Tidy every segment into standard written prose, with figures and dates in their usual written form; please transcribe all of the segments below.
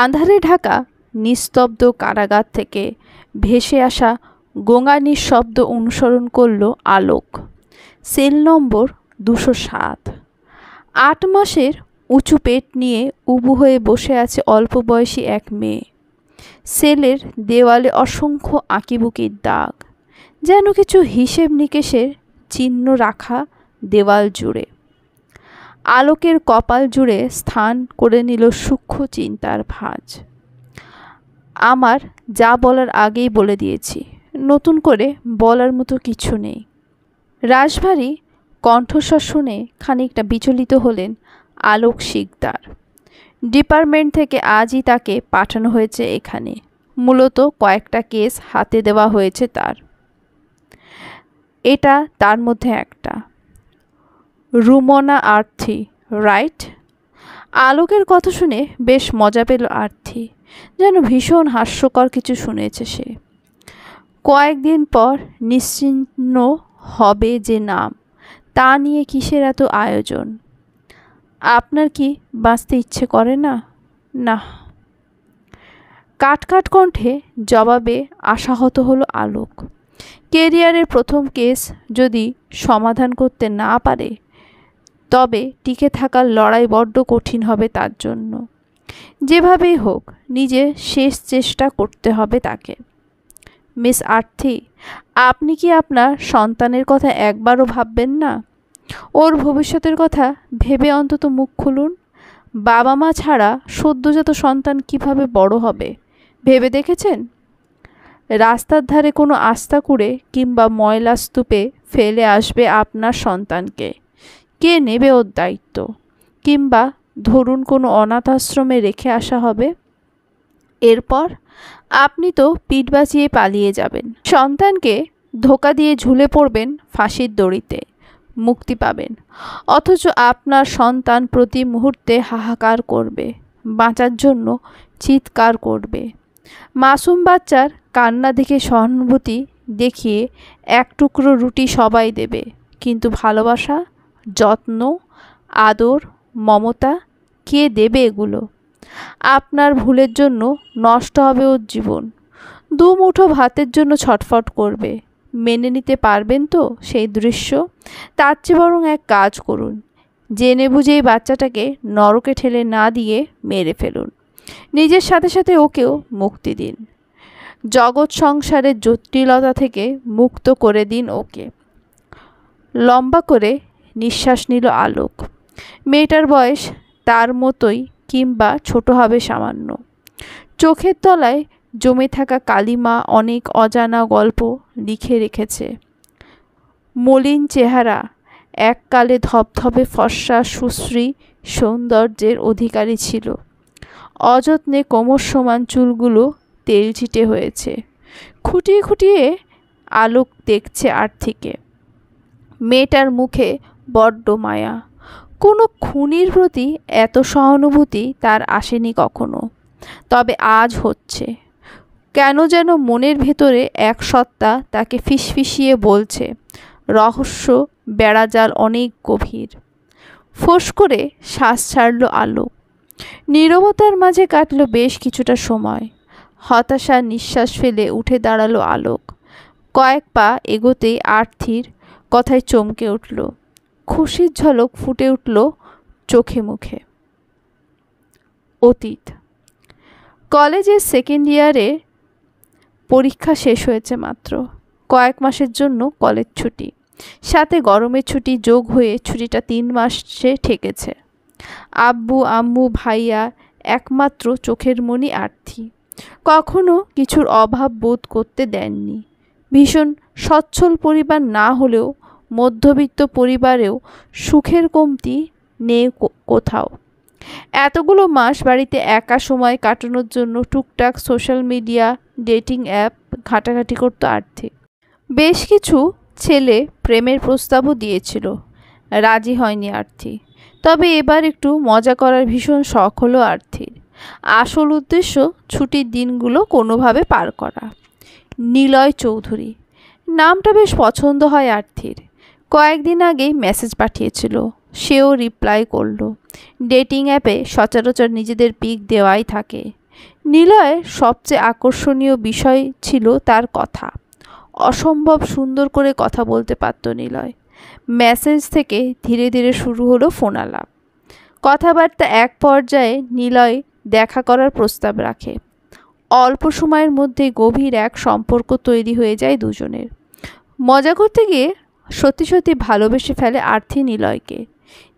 আঁধারে ঢাকা নিস্তব্ধ কারাগার থেকে ভেসে আসা গোঙানির শব্দ অনুসরণ করল আলোক। সেল নম্বর 207। 8 মাসের উঁচু পেট নিয়ে উবু হয়ে বসে আছে অল্প বয়সী এক মেয়ে। সেলের দেওয়ালে অসংখ্য আঁকিবুকির দাগ, যেন কিছু হিসেব নিকেশের চিহ্ন রাখা দেওয়াল জুড়ে। আলোকের কপাল জুড়ে স্থান করে নিল সূক্ষ্ম চিন্তার ভাঁজ। আমার যা বলার আগেই বলে দিয়েছি, নতুন করে বলার মতো কিছু নেই। রাশভারী কণ্ঠস্বর শুনে খানিকটা বিচলিত হলেন আলোক শিকদার। ডিপার্টমেন্ট থেকে আজই তাকে পাঠানো হয়েছে এখানে। মূলত কয়েকটা কেস হাতে দেওয়া হয়েছে তার। এটা তার মধ্যে একটা। রুমনা আর্থি, রাইট? আলোকের কথা শুনে বেশ মজা পেল আর্থি, যেন ভীষণ হাস্যকর কিছু শুনেছে সে। কয়েকদিন পর নিশ্চিহ্ন হবে যে নাম, তা নিয়ে কিসের এত আয়োজন? আপনার কি বাঁচতে ইচ্ছে করে না? না। কাটকাট কণ্ঠে জবাবে আশাহত হলো আলোক। কেরিয়ারের প্রথম কেস যদি সমাধান করতে না পারে, তবে টিকে থাকার লড়াই বড্ড কঠিন হবে তার জন্য। যেভাবেই হোক নিজে শেষ চেষ্টা করতে হবে তাকে। মিস আর্থি, আপনি কি আপনার সন্তানের কথা একবারও ভাববেন না? ওর ভবিষ্যতের কথা ভেবে অন্তত মুখ খুলুন। বাবা মা ছাড়া সদ্যজাত সন্তান কিভাবে বড় হবে ভেবে দেখেছেন? রাস্তার ধারে কোনো আস্তাকুঁড়ে কিংবা ময়লা স্তূপে ফেলে আসবে আপনার সন্তানকে, কে নেবে ওর দায়িত্ব? কিংবা ধরুন কোনো অনাথ আশ্রমে রেখে আসা হবে, এরপর আপনি তো পিঠ বাঁচিয়ে পালিয়ে যাবেন। সন্তানকে ধোকা দিয়ে ঝুলে পড়বেন ফাঁসির দড়িতে, মুক্তি পাবেন। অথচ আপনার সন্তান প্রতি মুহূর্তে হাহাকার করবে, বাঁচার জন্য চিৎকার করবে। মাসুম বাচ্চার কান্না দেখে সহানুভূতি দেখিয়ে এক টুকরো রুটি সবাই দেবে, কিন্তু ভালোবাসা, যত্ন, আদর, মমতা কে দেবে এগুলো? আপনার ভুলের জন্য নষ্ট হবে ওর জীবন। 2 মুঠো ভাতের জন্য ছটফট করবে। মেনে নিতে পারবেন তো সেই দৃশ্য? তার চেয়ে বরং এক কাজ করুন, জেনে বুঝেই বাচ্চাটাকে নরকে ঠেলে না দিয়ে মেরে ফেলুন। নিজের সাথে সাথে ওকেও মুক্তি দিন। জগৎ সংসারের জটিলতা থেকে মুক্ত করে দিন ওকে। লম্বা করে নিঃশ্বাস নিল আলোক। মেয়েটার বয়স তার মতোই কিংবা ছোট হবে সামান্য। চোখের তলায় জমে থাকা কালিমা অনেক অজানা গল্প লিখে রেখেছে। মলিন চেহারা, এককালে ধবধবে ফর্সা সুশ্রী সৌন্দর্যের অধিকারী ছিল। অযত্নে কোমর সমান চুলগুলো তেলছিটে হয়েছে। খুঁটিয়ে খুঁটিয়ে আলোক দেখছে আর্থিকে। মেয়েটার মুখে বড্ড মায়া। কোনো খুনির প্রতি এত সহানুভূতি তার আসেনি কখনো, তবে আজ হচ্ছে। কেন যেন মনের ভেতরে এক সত্তা তাকে ফিসফিসিয়ে বলছে, রহস্য বেড়াজাল অনেক গভীর। ফোঁস করে শ্বাস ছাড়ল আলোক। নীরবতার মাঝে কাটল বেশ কিছুটা সময়। হতাশার নিঃশ্বাস ফেলে উঠে দাঁড়ালো আলোক। কয়েক পা এগোতেই আর্থির কথায় চমকে উঠল। খুশির ঝলক ফুটে উঠল চোখে মুখে। অতীত। কলেজের সেকেন্ড ইয়ারে পরীক্ষা শেষ হয়েছে মাত্র। কয়েক মাসের জন্য কলেজ ছুটি, সাথে গরমের ছুটি যোগ হয়ে ছুটিটা 3 মাসে ঠেকেছে। আব্বু আম্মু ভাইয়া একমাত্র চোখের মণি আর্থি। কখনো কিছুর অভাব বোধ করতে দেননি। ভীষণ সচ্ছল পরিবার না হলেও মধ্যবিত্ত পরিবারেও সুখের কমতি নেই কোথাও। এতগুলো মাস বাড়িতে একা সময় কাটানোর জন্য টুকটাক সোশ্যাল মিডিয়া, ডেটিং অ্যাপ ঘাটাঘাটি করতো আর্থি। বেশ কিছু ছেলে প্রেমের প্রস্তাবও দিয়েছিল, রাজি হয়নি আর্থি। তবে এবার একটু মজা করার ভীষণ শখ হলো আর্থির। আসল উদ্দেশ্য ছুটির দিনগুলো কোনোভাবে পার করা। নিলয় চৌধুরী নামটা বেশ পছন্দ হয় আর্থির। কয়েকদিন আগেই মেসেজ পাঠিয়েছিল, সেও রিপ্লাই করলো। ডেটিং অ্যাপে সচরাচর নিজেদের পিক দেওয়াই থাকে। নিলয়ের সবচেয়ে আকর্ষণীয় বিষয় ছিল তার কথা। অসম্ভব সুন্দর করে কথা বলতে পারত নিলয়। মেসেজ থেকে ধীরে ধীরে শুরু হলো ফোনালাপ। কথাবার্তা এক পর্যায়ে নিলয় দেখা করার প্রস্তাব রাখে। অল্প সময়ের মধ্যে গভীর এক সম্পর্ক তৈরি হয়ে যায় দুজনের। মজা করতে গিয়ে সত্যি সত্যি ভালোবেসে ফেলে আরতি নিলয়কে।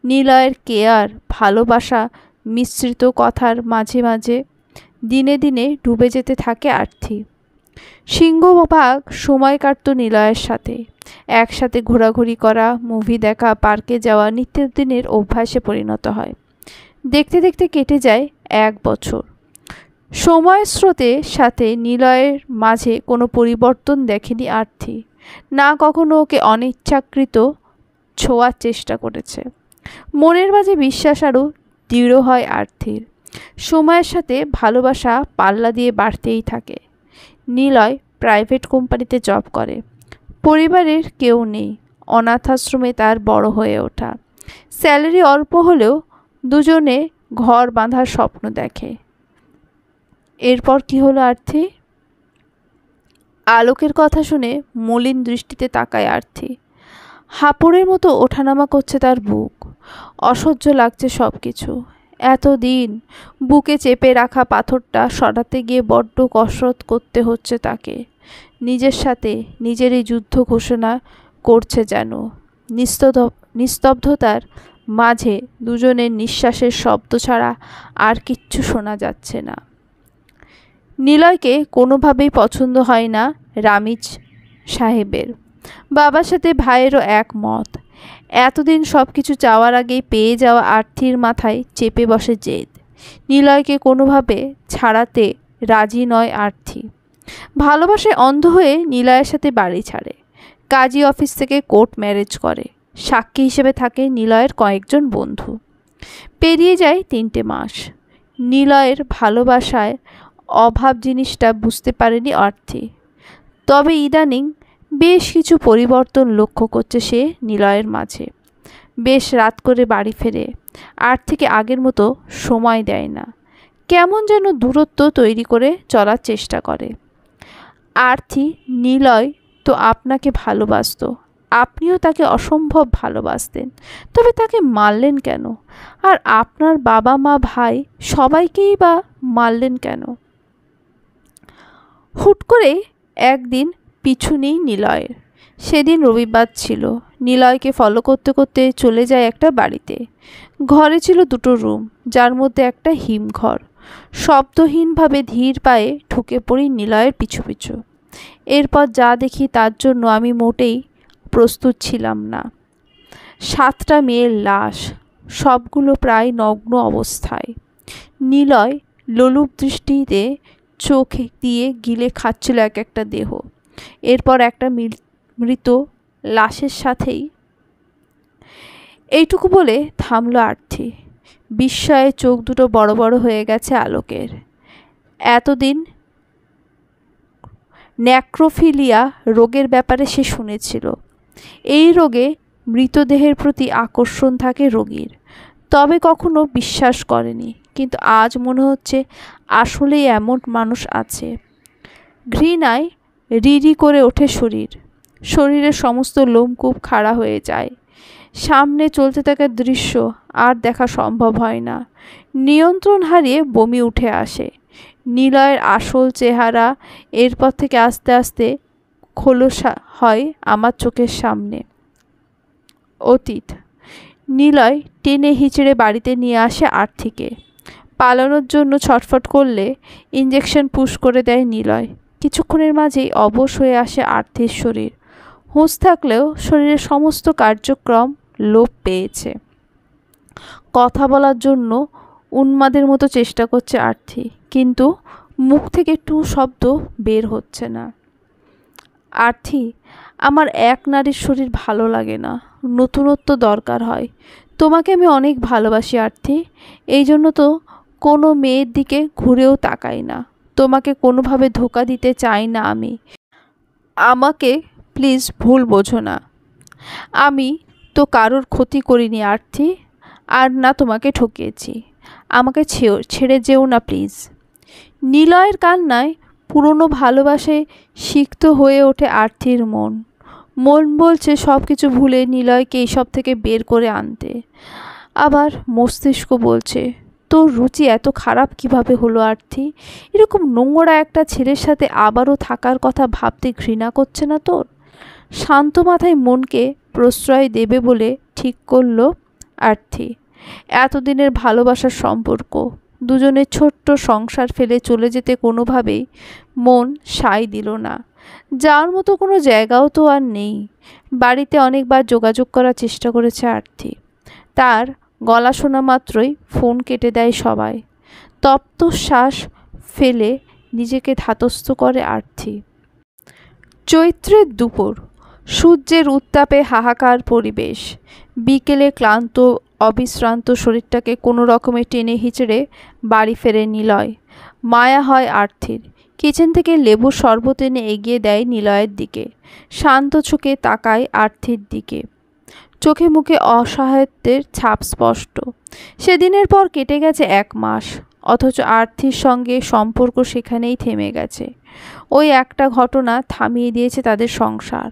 নিলয়ের কেয়ার, ভালোবাসা মিশ্রিত কথার মাঝে মাঝে দিনে দিনে ডুবে যেতে থাকে আরতি। সিংহভাগ সময় কাটত নিলয়ের সাথে। একসাথে ঘোরাঘুরি করা, মুভি দেখা, পার্কে যাওয়া নিত্যদিনের অভ্যাসে পরিণত হয়। দেখতে দেখতে কেটে যায় 1 বছর। সময়ের স্রোতের সাথে নিলয়ের মাঝে কোনো পরিবর্তন দেখেনি আরতি। না কখনো ওকে অনিচ্ছাকৃত ছোঁয়ার চেষ্টা করেছে। মনের মাঝে বিশ্বাস আরও দৃঢ় হয় আরতির। সময়ের সাথে ভালোবাসা পাল্লা দিয়ে বাড়তেই থাকে। নিলয় প্রাইভেট কোম্পানিতে জব করে। পরিবারের কেউ নেই। অনাথাশ্রমে তার বড় হয়ে ওঠা। স্যালারি অল্প হলেও দুজনে ঘর বাঁধার স্বপ্ন দেখে। এরপর কি হলো আরতি? আলোকের কথা শুনে মলিন দৃষ্টিতে তাকায় আরতি। হাঁপুড়ের মতো ওঠানামা করছে তার বুক। অসহ্য লাগছে সব কিছু। এতদিন বুকে চেপে রাখা পাথরটা সরাতে গিয়ে বড্ড কসরত করতে হচ্ছে তাকে। নিজের সাথে নিজেরই যুদ্ধ ঘোষণা করছে যেন। নিস্তব্ধতার মাঝে দুজনের নিঃশ্বাসের শব্দ ছাড়া আর কিচ্ছু শোনা যাচ্ছে না। নিলয়কে কোনোভাবেই পছন্দ হয় না রামিজ সাহেবের। বাবার সাথে ভাইয়েরও একমত। এতদিন সব কিছু চাওয়ার আগেই পেয়ে যাওয়া আরতির মাথায় চেপে বসে জেদ। নিলয়কে কোনোভাবে ছাড়াতে রাজি নয় আরতি। ভালোবাসায় অন্ধ হয়ে নিলয়ের সাথে বাড়ি ছাড়ে। কাজী অফিস থেকে কোর্ট ম্যারেজ করে। সাক্ষী হিসেবে থাকে নিলয়ের কয়েকজন বন্ধু। পেরিয়ে যায় 3টে মাস। নিলয়ের ভালোবাসায় অভাব জিনিসটা বুঝতে পারেনি আরতি। তবে ইদানিং বেশ কিছু পরিবর্তন লক্ষ্য করছে সে নিলয়ের মাঝে। বেশ রাত করে বাড়ি ফেরে। আরতিকে আগের মতো সময় দেয় না। কেমন যেন দূরত্ব তৈরি করে চলার চেষ্টা করে। আরতি, নিলয় তো আপনাকে ভালোবাসত। আপনিও তাকে অসম্ভব ভালোবাসতেন। তবে তাকে মারলেন কেন? আর আপনার বাবা মা ভাই সবাইকেই বা মারলেন কেন? হুট করে একদিন পিছু নেই নিলয়ের। সেদিন রবিবার ছিল। নিলয়কে ফলো করতে করতে চলে যায় একটা বাড়িতে। ঘরে ছিল 2টো রুম, যার মধ্যে একটা হিমঘর। শব্দহীনভাবে ধীর পায়ে ঢুকে পড়ি নিলয়ের পিছু পিছু। এরপর যা দেখি তার জন্য আমি মোটেই প্রস্তুত ছিলাম না। 7টা মেয়ের লাশ, সবগুলো প্রায় নগ্ন অবস্থায়। নিলয় লোলুপ দৃষ্টিতে চোখ দিয়ে গিলে খাচ্ছিল এক একটা দেহ। এরপর একটা মৃত লাশের সাথেই এইটুকু বলে থামলো আরতি। বিস্ময়ে চোখ দুটো বড় বড় হয়ে গেছে আলোকের। এতদিন ন্যাক্রোফিলিয়া রোগের ব্যাপারে সে শুনেছিল। এই রোগে মৃতদেহের প্রতি আকর্ষণ থাকে রোগীর, তবে কখনো বিশ্বাস করেনি। কিন্তু আজ মনে হচ্ছে আসলেই এমন মানুষ আছে। ঘৃণায় রিরি করে ওঠে শরীর। শরীরের সমস্ত লোমকূপ খাড়া হয়ে যায়। সামনে চলতে থাকা দৃশ্য আর দেখা সম্ভব হয় না। নিয়ন্ত্রণ হারিয়ে বমি উঠে আসে। নিলয়ের আসল চেহারা এরপর থেকে আস্তে আস্তে খোলসা হয় আমার চোখের সামনে। অতীত। নিলয় টেনে হিচড়ে বাড়িতে নিয়ে আসে আরতিকে। পালানোর জন্য ছটফট করলে ইঞ্জেকশন পুশ করে দেয় নিলয়। কিছুক্ষণের মাঝেই অবশ হয়ে আসে আরতির শরীর। হুঁশ থাকলেও শরীরের সমস্ত কার্যক্রম লোপ পেয়েছে। কথা বলার জন্য উন্মাদের মতো চেষ্টা করছে আরতি, কিন্তু মুখ থেকে টু শব্দ বের হচ্ছে না। আরতি, আমার এক নারীর শরীর ভালো লাগে না, নতুনত্ব দরকার হয়। তোমাকে আমি অনেক ভালোবাসি আরতি। এই জন্য তো কোনো মেয়ের দিকে ঘুরেও তাকাই না। তোমাকে কোনোভাবে ধোঁকা দিতে চাই না আমি। আমাকে প্লিজ ভুল বোঝো না। আমি তো কারোর ক্ষতি করিনি আরতি, আর না তোমাকে ঠকিয়েছি। আমাকে ছেড়ে যেও না প্লিজ। নিলয়ের কান্নায় পুরনো ভালোবাসায় সিক্ত হয়ে ওঠে আরতির মন। মন বলছে সব কিছু ভুলে নিলয়কে এইসব থেকে বের করে আনতে। আবার মস্তিষ্ক বলছে, তোর রুচি এত খারাপ কিভাবে হলো আরতি? এরকম নোংরা একটা ছেলের সাথে আবারও থাকার কথা ভাবতে ঘৃণা করছে না তোর? শান্ত মাথায় মনকে প্রশ্রয় দেবে বলে ঠিক করল আরতি। এতদিনের ভালোবাসার সম্পর্ক, দুজনের ছোট্ট সংসার ফেলে চলে যেতে কোনোভাবেই মন সায় দিল না। যাওয়ার মতো কোনো জায়গাও তো আর নেই। বাড়িতে অনেকবার যোগাযোগ করার চেষ্টা করেছে আরতি। তার গলা শোনা মাত্রই ফোন কেটে দেয় সবাই। তপ্ত শ্বাস ফেলে নিজেকে ধাতস্থ করে আরতি। চৈত্রের দুপুর, সূর্যের উত্তাপে হাহাকার পরিবেশ। বিকেলে ক্লান্ত অবিশ্রান্ত শরীরটাকে কোনো রকমে টেনে হিচড়ে বাড়ি ফেরে নিলয়। মায়া হয় আরতির। কিচেন থেকে লেবুর শরবত এনে এগিয়ে দেয় নিলয়ের দিকে। শান্ত চোখে তাকায় আরতির দিকে। চোখে মুখে অসহায়ত্বের ছাপ স্পষ্ট। সেদিনের পর কেটে গেছে 1 মাস, অথচ আরতির সঙ্গে সম্পর্ক সেখানেই থেমে গেছে। ওই একটা ঘটনা থামিয়ে দিয়েছে তাদের সংসার।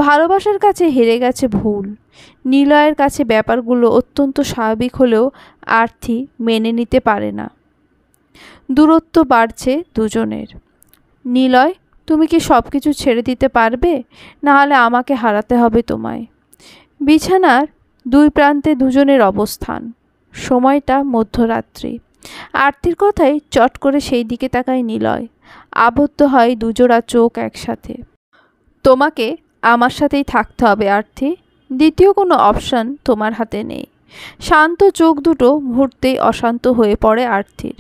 ভালোবাসার কাছে হেরে গেছে ভুল। নিলয়ের কাছে ব্যাপারগুলো অত্যন্ত স্বাভাবিক হলেও আরতি মেনে নিতে পারে না। দূরত্ব বাড়ছে দুজনের। নিলয়, তুমি কি সব কিছু ছেড়ে দিতে পারবে? না হলে আমাকে হারাতে হবে তোমায়। বিছানার 2 প্রান্তে দুজনের অবস্থান। সময়টা মধ্যরাত্রি। আরতির কথাই চট করে সেই দিকে তাকায় নিলয়। আবদ্ধ হয় দুজোড়া চোখ একসাথে। তোমাকে আমার সাথেই থাকতে হবে আরতি। দ্বিতীয় কোনো অপশন তোমার হাতে নেই। শান্ত চোখ দুটো মুহূর্তেই অশান্ত হয়ে পড়ে আরতির।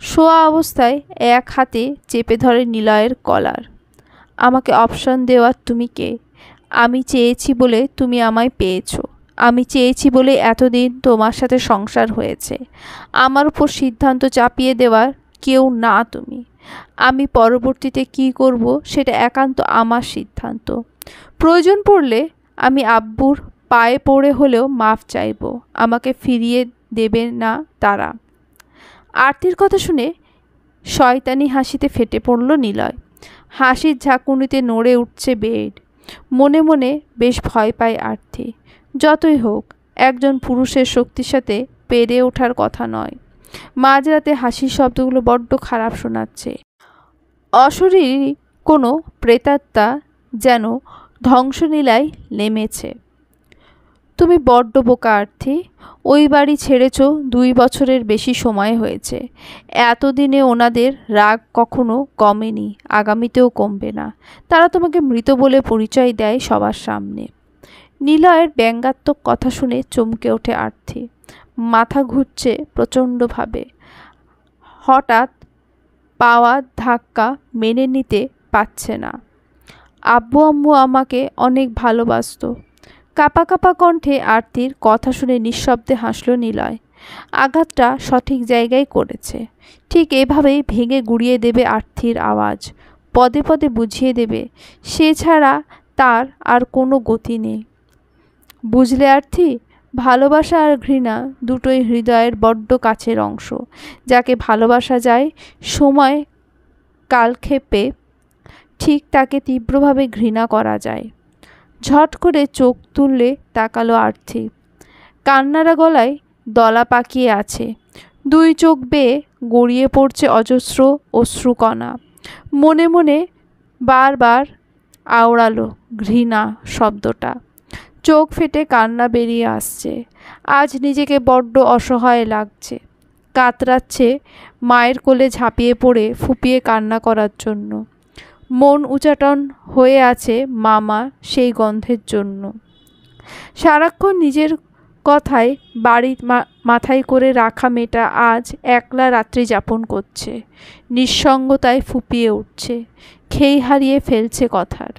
শোয়া অবস্থায় এক হাতে চেপে ধরে নিলয়ের কলার। আমাকে অপশন দেওয়ার তুমি কে? আমি চেয়েছি বলে তুমি আমায় পেয়েছো। আমি চেয়েছি বলে এতদিন তোমার সাথে সংসার হয়েছে। আমার উপর সিদ্ধান্ত চাপিয়ে দেওয়ার কেউ না তুমি। আমি পরবর্তীতে কি করব সেটা একান্ত আমার সিদ্ধান্ত। প্রয়োজন পড়লে আমি আব্বুর পায়ে পড়ে হলেও মাফ চাইব। আমাকে ফিরিয়ে দেবে না তারা। আরতির কথা শুনে শয়তানি হাসিতে ফেটে পড়ল নিলয়। হাসির ঝাঁকুনিতে নড়ে উঠছে বেড। মনে মনে বেশ ভয় পায় আরতি। যতই হোক, একজন পুরুষের শক্তির সাথে পেরে ওঠার কথা নয়। মাঝরাতে হাসির শব্দগুলো বড্ড খারাপ শোনাচ্ছে। অশরীরী কোনো প্রেতাত্মা যেন ধ্বংসলীলায় নেমেছে। তুমি বড্ড বোকা আরতি। ওই বাড়ি ছেড়েছ 2 বছরের বেশি সময় হয়েছে। এতদিনে ওনাদের রাগ কখনো কমেনি, আগামীতেও কমবে না। তারা তোমাকে মৃত বলে পরিচয় দেয় সবার সামনে। নিলয়ের ব্যঙ্গাত্মক কথা শুনে চমকে ওঠে আরতি। মাথা ঘুরছে প্রচণ্ডভাবে। হঠাৎ পাওয়া ধাক্কা মেনে নিতে পারছে না। আব্বু আম্মু আমাকে অনেক ভালোবাসতো। কাঁপা কাঁপা কণ্ঠে আরতির কথা শুনে নিঃশব্দে হাসল নিলয়। আঘাতটা সঠিক জায়গায় করেছে। ঠিক এভাবেই ভেঙে গুড়িয়ে দেবে আরতির আওয়াজ। পদে পদে বুঝিয়ে দেবে সে ছাড়া তার আর কোনো গতি নেই। বুঝলে আরতি, ভালোবাসা আর ঘৃণা দুটোই হৃদয়ের বড্ড কাছের অংশ। যাকে ভালোবাসা যায় সময় কালক্ষেপে, ঠিক তাকে তীব্রভাবে ঘৃণা করা যায়। ঝট করে চোখ তুললে তাকালো আরতি। কান্নারা গলায় দলা পাকিয়ে আছে। 2 চোখ বেয়ে গড়িয়ে পড়ছে অজস্র অশ্রুকণা। মনে মনে বারবার আওড়ালো ঘৃণা শব্দটা। চোখ ফেটে কান্না বেরিয়ে আসছে। আজ নিজেকে বড্ড অসহায় লাগছে। কাতরাচ্ছে মায়ের কোলে ঝাঁপিয়ে পড়ে ফুপিয়ে কান্না করার জন্য। মন উচাটন হয়ে আছে মামা সেই গন্ধের জন্য। সারাক্ষণ নিজের কথায় বাড়ি মাথায় করে রাখা মেয়েটা আজ একলা রাত্রি যাপন করছে। নিঃসঙ্গতায় ফুপিয়ে উঠছে। খেই হারিয়ে ফেলছে কথার।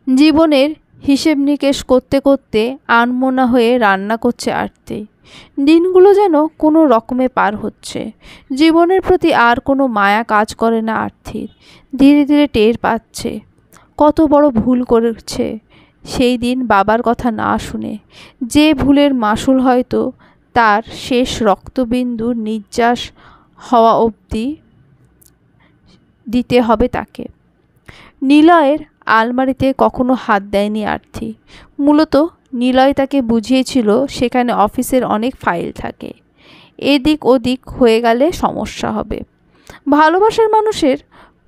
জীবনের হিসেব নিকেশ করতে করতে আনমনা হয়ে রান্না করছে আরতি। দিনগুলো যেন কোনো রকমে পার হচ্ছে। জীবনের প্রতি আর কোনো মায়া কাজ করে না আরতির। ধীরে ধীরে টের পাচ্ছে কত বড় ভুল করেছে সেই দিন বাবার কথা না শুনে। যে ভুলের মাসুল হয়তো তার শেষ রক্তবিন্দু নিঃশ্বাস হওয়া অবধি দিতে হবে তাকে। নিলয়ের আলমারিতে কখনো হাত দেয়নি আরতি। মূলত নিলয় তাকে বুঝিয়েছিল সেখানে অফিসের অনেক ফাইল থাকে, এদিক ওদিক হয়ে গেলে সমস্যা হবে। ভালোবাসার মানুষের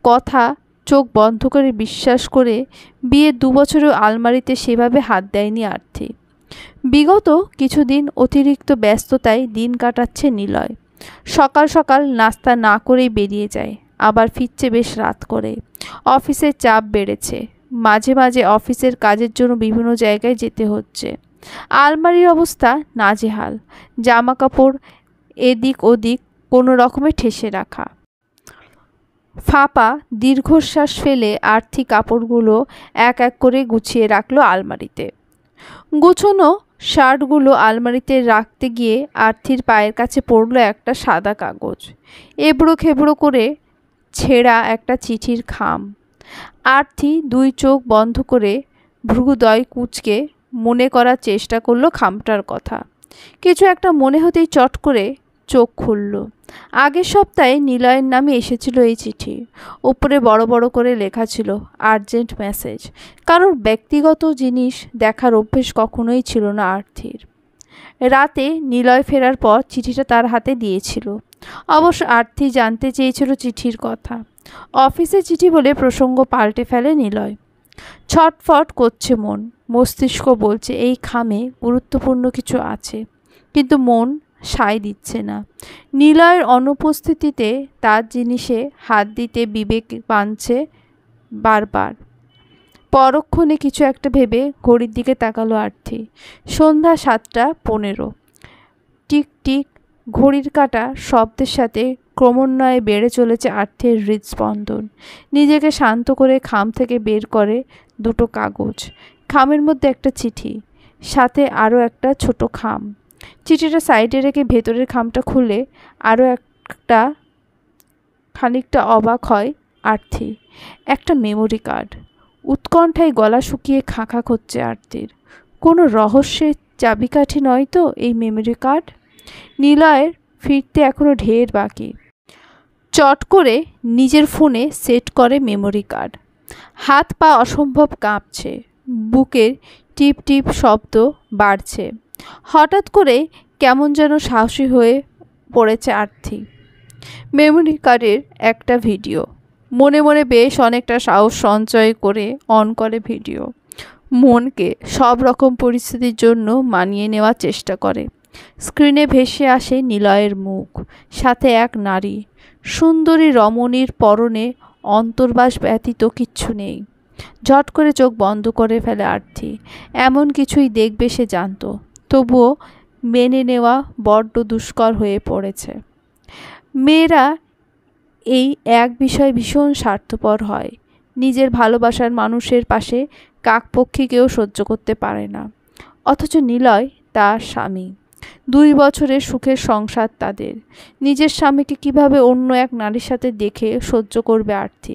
কথা চোখ বন্ধ করে বিশ্বাস করে বিয়ের 2 বছরেও আলমারিতে সেভাবে হাত দেয়নি আরতি। বিগত কিছুদিন অতিরিক্ত ব্যস্ততায় দিন কাটাচ্ছে নিলয়। সকাল সকাল নাস্তা না করেই বেরিয়ে যায়, আবার ফিরছে বেশ রাত করে। অফিসের চাপ বেড়েছে, মাঝে মাঝে অফিসের কাজের জন্য বিভিন্ন জায়গায় যেতে হচ্ছে। আলমারির অবস্থা নাজেহাল, জামা কাপড় এদিক ওদিক কোনো রকমে ঠেসে রাখা। ফাঁপা দীর্ঘশ্বাস ফেলে আরতি কাপড়গুলো এক এক করে গুছিয়ে রাখলো আলমারিতে। গুছোনো শার্টগুলো আলমারিতে রাখতে গিয়ে আরতির পায়ের কাছে পড়লো একটা সাদা কাগজ, এবড়ো খেবড়ো করে ছেঁড়া একটা চিঠির খাম। আরতি 2 চোখ বন্ধ করে ভ্রুদয় কুঁচকে মনে করার চেষ্টা করলো খামটার কথা। কিছু একটা মনে হতেই চট করে চোখ খুলল। আগের সপ্তাহে নিলয়ের নামে এসেছিল এই চিঠি। উপরে বড় বড় করে লেখা ছিল আর্জেন্ট মেসেজ। কারোর ব্যক্তিগত জিনিস দেখার অভ্যেস কখনোই ছিল না আরতির। রাতে নিলয় ফেরার পর চিঠিটা তার হাতে দিয়েছিল। অবশ্য আরতি জানতে চেয়েছিল চিঠির কথা। অফিসে চিঠি বলে প্রসঙ্গ পাল্টে ফেলে নিলয়। ছটফট করছে মন, মস্তিষ্ক বলছে এই খামে গুরুত্বপূর্ণ কিছু আছে, কিন্তু মন সায় দিচ্ছে না। নিলয়ের অনুপস্থিতিতে তার জিনিসে হাত দিতে বিবেক বাঁধছে বারবার। পরক্ষণে কিছু একটা ভেবে ঘড়ির দিকে তাকালো আরতি। সন্ধ্যা 7:15। টিক টিক ঘড়ির কাঁটা শব্দের সাথে ক্রমান্বয়ে বেড়ে চলেছে আরতির হৃদস্পন্দন। নিজেকে শান্ত করে খাম থেকে বের করে 2টো কাগজ। খামের মধ্যে একটা চিঠি, সাথে আরও একটা ছোট খাম। চিঠিটা সাইডে রেখে ভেতরের খামটা খুলে আরও একটা খানিকটা অবাক হয় আরতি। একটা মেমোরি কার্ড। উৎকণ্ঠায় গলা শুকিয়ে খাঁ করছে আরতির। কোনো রহস্যের চাবিকাঠি নয় তো এই মেমোরি কার্ড? নিলয়ের ফিরতে এখনো ঢের বাকি। চট করে নিজের ফোনে সেট করে মেমোরি কার্ড। হাত পা অসম্ভব কাঁপছে, বুকের টিপ টিপ শব্দ বাড়ছে। হঠাৎ করে কেমন যেন সাহসী হয়ে পড়েছে আরতি। মেমোরি কার্ডের একটা ভিডিও। মনে মনে বেশ অনেকটা সাহস সঞ্চয় করে অন করে ভিডিও। মনকে সব রকম পরিস্থিতির জন্য মানিয়ে নেওয়ার চেষ্টা করে। স্ক্রিনে ভেসে আসে নিলয়ের মুখ, সাথে এক নারী, সুন্দরী রমণীর পরনে অন্তর্বাস ব্যতীত কিচ্ছু নেই। ঝট করে চোখ বন্ধ করে ফেলে আরতি। এমন কিছুই দেখবে সে জানত, তবুও মেনে নেওয়া বড্ড দুষ্কর হয়ে পড়েছে। মেয়েরা এই এক বিষয়ে ভীষণ স্বার্থপর হয়, নিজের ভালোবাসার মানুষের পাশে কাকপক্ষীকেও সহ্য করতে পারে না। অথচ নিলয় তার স্বামী, 2 বছরের সুখের সংসার তাদের। নিজের স্বামীকে কিভাবে অন্য এক নারীর সাথে দেখে সহ্য করবে আরতি?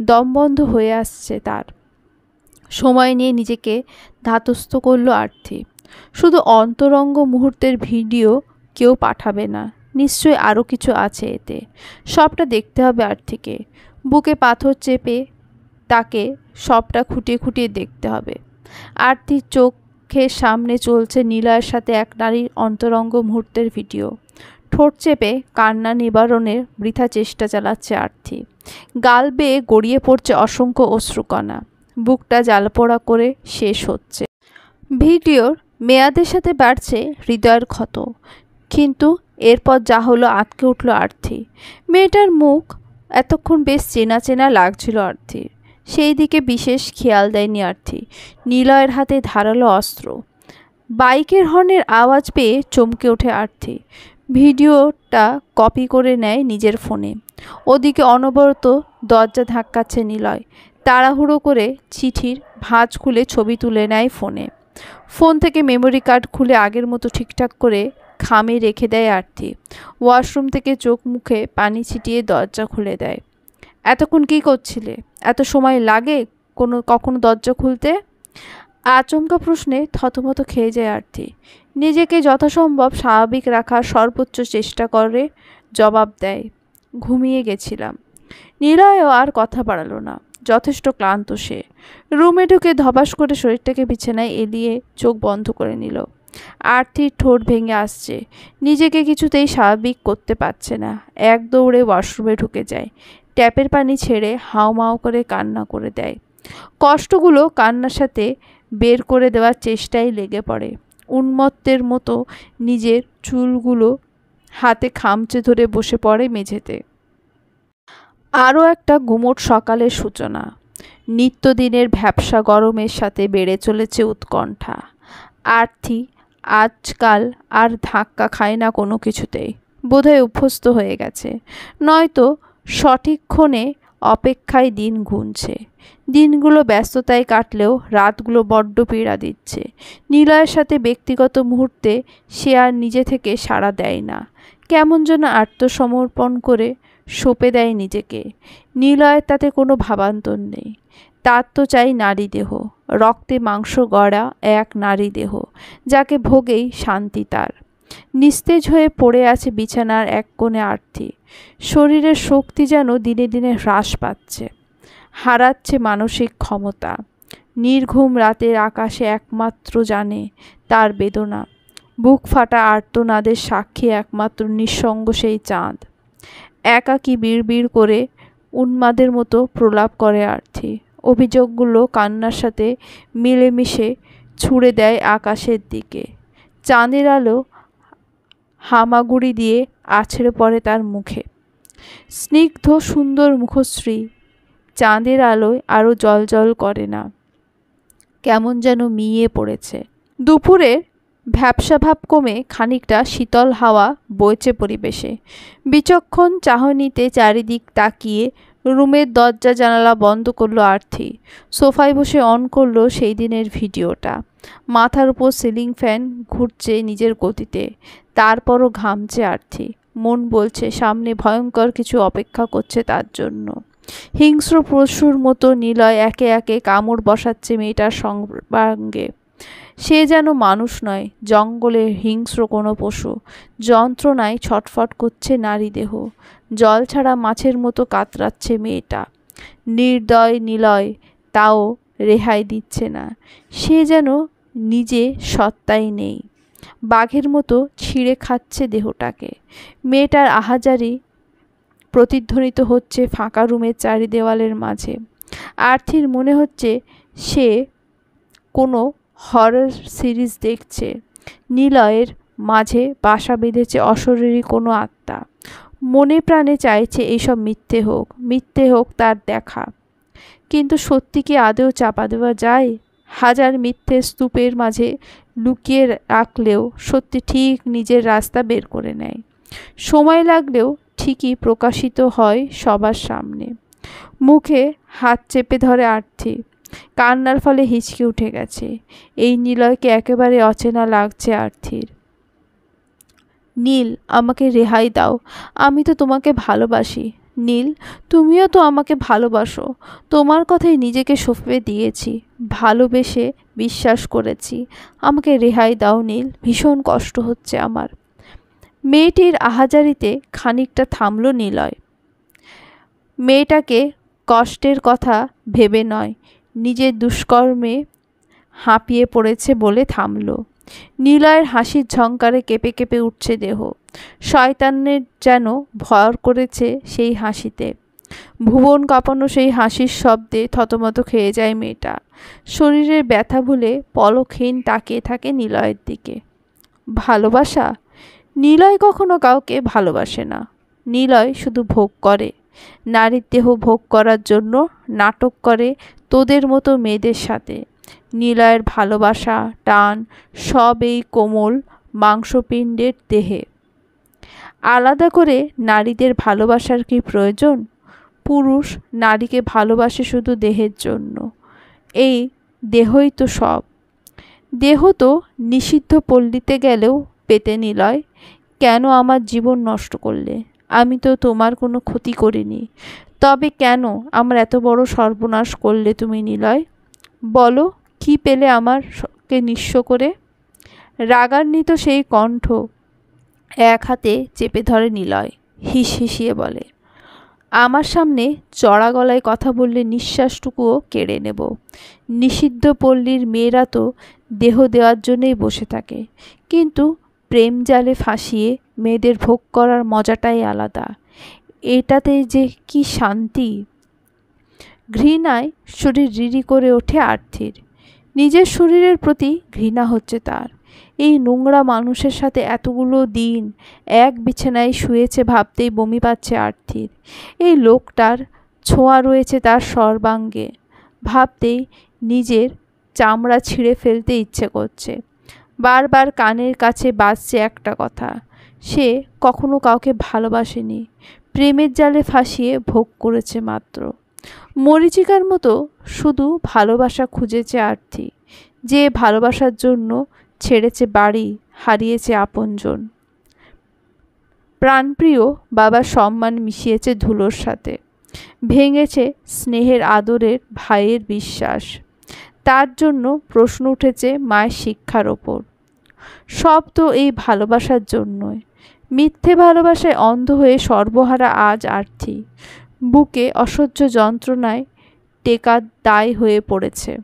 দমবন্ধ হয়ে আসছে তার। সময় নিয়ে নিজেকে ধাতস্থ করলো আরতি। শুধু অন্তরঙ্গ মুহূর্তের ভিডিও কেউ পাঠাবে না, নিশ্চয়ই আরও কিছু আছে এতে। সবটা দেখতে হবে আরতিকে। বুকে পাথর চেপে তাকে সবটা খুঁটিয়ে খুঁটিয়ে দেখতে হবে। আরতির চোখের সামনে চলছে নিলয়ের সাথে এক নারীর অন্তরঙ্গ মুহূর্তের ভিডিও। ঠোঁট চেপে কান্না নিবারণের বৃথা চেষ্টা চালাচ্ছে আরতি। গাল বেয়ে গড়িয়ে পড়ছে অসংখ্য অশ্রুকণা। বুকটা জ্বালাপোড়া করে শেষ হচ্ছে। ভিডিওর মেয়াদের সাথে বাড়ছে হৃদয়ের ক্ষত। কিন্তু এরপর যা হলো আঁতকে উঠল আরতি। মেয়েটার মুখ এতক্ষণ বেশ চেনা চেনা লাগছিল আরতির। সেই দিকে বিশেষ খেয়াল দেয়নি আরতি। নিলয়ের হাতে ধারালো অস্ত্র। বাইকের হর্নের আওয়াজ পেয়ে চমকে ওঠে আরতি। ভিডিওটা কপি করে নেয় নিজের ফোনে। ওদিকে অনবরত দরজা ধাক্কাচ্ছে নিলয়। তাড়াহুড়ো করে চিঠির ভাঁজ খুলে ছবি তুলে নেয় ফোনে। ফোন থেকে মেমোরি কার্ড খুলে আগের মতো ঠিকঠাক করে খামে রেখে দেয় আরতি। ওয়াশরুম থেকে চোখ মুখে পানি ছিটিয়ে দরজা খুলে দেয়। এতক্ষণ কী করছিলে? এত সময় লাগে কখনো দরজা খুলতে? আচমকা প্রশ্নে থতমত খেয়ে যায় আরতি। নিজেকে যথাসম্ভব স্বাভাবিক রাখার সর্বোচ্চ চেষ্টা করে জবাব দেয়, ঘুমিয়ে গেছিলাম। নিলয়ও আর কথা বাড়ালো না, যথেষ্ট ক্লান্ত সে। রুমে ঢুকে ধপাস করে শরীরটাকে বিছানায় এলিয়ে চোখ বন্ধ করে নিল। আরতির ঠোঁট ভেঙে আসছে, নিজেকে কিছুতেই স্বাভাবিক করতে পারছে না। এক দৌড়ে ওয়াশরুমে ঢুকে যায়, ট্যাপের পানি ছেড়ে হাউমাউ করে কান্না করে দেয়। কষ্টগুলো কান্নার সাথে বের করে দেওয়ার চেষ্টায় লেগে পড়ে। উন্মত্তের মতো নিজের চুলগুলো হাতে খামচে ধরে বসে পড়ে মেঝেতে। আরও একটা গুমোট সকালের সূচনা। নিত্যদিনের ভ্যাপসা গরমের সাথে বেড়ে চলেছে উৎকণ্ঠা। আরতি আজকাল আর ধাক্কা খায় না কোনো কিছুতেই, বোধহয় অভ্যস্ত হয়ে গেছে, নয়তো সঠিকক্ষণে অপেক্ষায় দিন গুনছে। দিনগুলো ব্যস্ততায় কাটলেও রাতগুলো বড্ড পীড়া দিচ্ছে। নিলয়ের সাথে ব্যক্তিগত মুহূর্তে সে আর নিজে থেকে সাড়া দেয় না, কেমন যেন আত্মসমর্পণ করে সঁপে দেয় নিজেকে। নিলয়ের তাতে কোনো ভাবান্তর নেই। তার তো চাই নারী দেহ, রক্তে মাংস গড়া এক নারী দেহ, যাকে ভোগেই শান্তি তার। নিস্তেজ হয়ে পড়ে আছে বিছানার এক কোণে আরতি। শরীরের শক্তি যেন দিনে দিনে হ্রাস পাচ্ছে, হারাচ্ছে মানসিক ক্ষমতা। নির্ঘুম রাতের আকাশে একমাত্র জানে তার বেদনা। বুক ফাটা আর্তনাদের সাক্ষী একমাত্র নিঃসঙ্গ সেই চাঁদ। একাকী বিড়বিড় করে উন্মাদের মতো প্রলাপ করে আরতি। অভিযোগগুলো কান্নার সাথে মিলেমিশে ছুঁড়ে দেয় আকাশের দিকে। চাঁদের আলো হামাগুড়ি দিয়ে আছড়ে পড়ে তার মুখে। স্নিগ্ধ সুন্দর মুখশ্রী চাঁদের আলোয় আরও জ্বলজ্বল করে না, কেমন যেন মিয়ে পড়েছে। দুপুরের ভ্যাপসা ভাব কমে খানিকটা শীতল হাওয়া বইছে পরিবেশে। বিচক্ষণ চাহনিতে চারিদিক তাকিয়ে রুমের দরজা জানালা বন্ধ করলো আরতি। সোফায় বসে অন করলো সেই দিনের ভিডিওটা। মাথার উপর সিলিং ফ্যান ঘুরছে নিজের গতিতে, তারপরও ঘামছে আরতি। মন বলছে সামনে ভয়ঙ্কর কিছু অপেক্ষা করছে তার জন্য। হিংস্র পশুর মতো নিলয় একে একে কামড় বসাচ্ছে মেয়েটার সর্বাঙ্গে। সে যেন মানুষ নয়, জঙ্গলের হিংস্র কোনো পশু। যন্ত্রণায় ছটফট করছে নারী দেহ। জল ছাড়া মাছের মতো কাতরাচ্ছে মেয়েটা। নির্দয় নিলয় তাও রেহাই দিচ্ছে না। সে যেন নিজে সত্তাই নেই, বাঘের মতো ছিঁড়ে খাচ্ছে দেহটাকে। মেয়েটার আহাজারি প্রতিধ্বনিত হচ্ছে ফাঁকা রুমের চারি দেওয়ালের মাঝে। আরতির মনে হচ্ছে সে কোনো হরর সিরিজ দেখছে। নিলয়ের মাঝে বাসা বেঁধেছে অশরীরী কোনো আত্মা। মনে প্রাণে চাইছে এইসব মিথ্যে হোক তার দেখা। কিন্তু সত্যি কি আদৌ চাপা দেওয়া যায়? হাজার মিথ্যে স্তূপের মাঝে লুকিয়ে রাখলেও সত্যি ঠিক নিজের রাস্তা বের করে নেয়। সময় লাগলেও ঠিকই প্রকাশিত হয় সবার সামনে। মুখে হাত চেপে ধরে আরতি। কান্নার ফলে হিচকি উঠে গেছে। এই নিলয়কে একেবারে অচেনা লাগছে আরতির। নীল, আমাকে রেহাই দাও, আমি তো তোমাকে ভালোবাসি। নীল, তুমিও তো আমাকে ভালোবাসো। তোমার কথাই নিজেকে সঁপে দিয়েছি, ভালোবেসে বিশ্বাস করেছি। আমাকে রেহাই দাও নীল, ভীষণ কষ্ট হচ্ছে আমার। মেয়েটির আহাজারিতে খানিকটা থামল নিলয়। মেয়েটাকে কষ্টের কথা ভেবে নয়, নিজের দুষ্কর্মে হাঁপিয়ে পড়েছে বলে থামল। নিলয়ের হাসির ঝংকারে কেঁপে কেঁপে উঠছে দেহ। শয়তানের যেন ভর করেছে সেই হাসিতে। ভুবন কাঁপানো সেই হাসির শব্দে থতমত খেয়ে যায় মেয়েটা। শরীরের ব্যথা ভুলে পলকহীন তাকিয়ে থাকে নিলয়ের দিকে। ভালোবাসা? নিলয় কখনো কাউকে ভালোবাসে না। নিলয় শুধু ভোগ করে। নারীর দেহ ভোগ করার জন্য নাটক করে তোদের মতো মেয়েদের সাথে। নিলয়ের ভালোবাসা টান সব এই কোমল মাংসপিণ্ডের দেহে। আলাদা করে নারীদের ভালোবাসার কি প্রয়োজন? পুরুষ নারীকে ভালোবাসে শুধু দেহের জন্য। এই দেহই তো সব। দেহ তো নিষিদ্ধ পল্লীতে গেলেও পেতে নিলয়। কেন আমার জীবন নষ্ট করলে? আমি তো তোমার কোনো ক্ষতি করিনি, তবে কেন আমার এত বড় সর্বনাশ করলে তুমি নিলয়? বলো, কি পেলে আমারকে নিঃস্ব করে? রাগান্বিত সেই কণ্ঠ এক হাতে চেপে ধরে নিলয়। হিসিয়ে বলে, আমার সামনে চড়া গলায় কথা বললে নিঃশ্বাসটুকুও কেড়ে নেব। নিষিদ্ধ পল্লীর মেয়েরা তো দেহ দেওয়ার জন্যই বসে থাকে, কিন্তু প্রেম জালে ফাঁসিয়ে মেয়েদের ভোগ করার মজাটাই আলাদা। এটাতে যে কি শান্তি! ঘৃণায় শরীর রিরি করে ওঠে আর্থির। নিজের শরীরের প্রতি ঘৃণা হচ্ছে তার। এই নোংরা মানুষের সাথে এতগুলো দিন এক বিছানায় শুয়েছে ভাবতেই বমি পাচ্ছে আর্থির। এই লোকটার ছোঁয়া রয়েছে তার সর্বাঙ্গে, ভাবতেই নিজের চামড়া ছিঁড়ে ফেলতে ইচ্ছে করছে। বারবার কানের কাছে বাজছে একটা কথা, সে কখনো কাউকে ভালোবাসেনি, প্রেমের জালে ফাঁসিয়ে ভোগ করেছে মাত্র। মরীচিকার মতো শুধু ভালোবাসা খুঁজেছে আর্থি, যে ভালোবাসার জন্য ছেড়েছে বাড়ি, হারিয়েছে আপনজন। প্রাণপ্রিয় বাবার সম্মান মিশিয়েছে ধুলোর সাথে, ভেঙেছে স্নেহের আদরের ভাইয়ের বিশ্বাস। তার জন্য প্রশ্ন উঠেছে মায়ের শিক্ষার ওপর। সব তো এই ভালোবাসার জন্যই। মিথ্যে ভালোবাসায় অন্ধ হয়ে সর্বহারা আজ আর্থি। বুকে অসহ্য যন্ত্রণায় টেকা দায় হয়ে পড়েছে।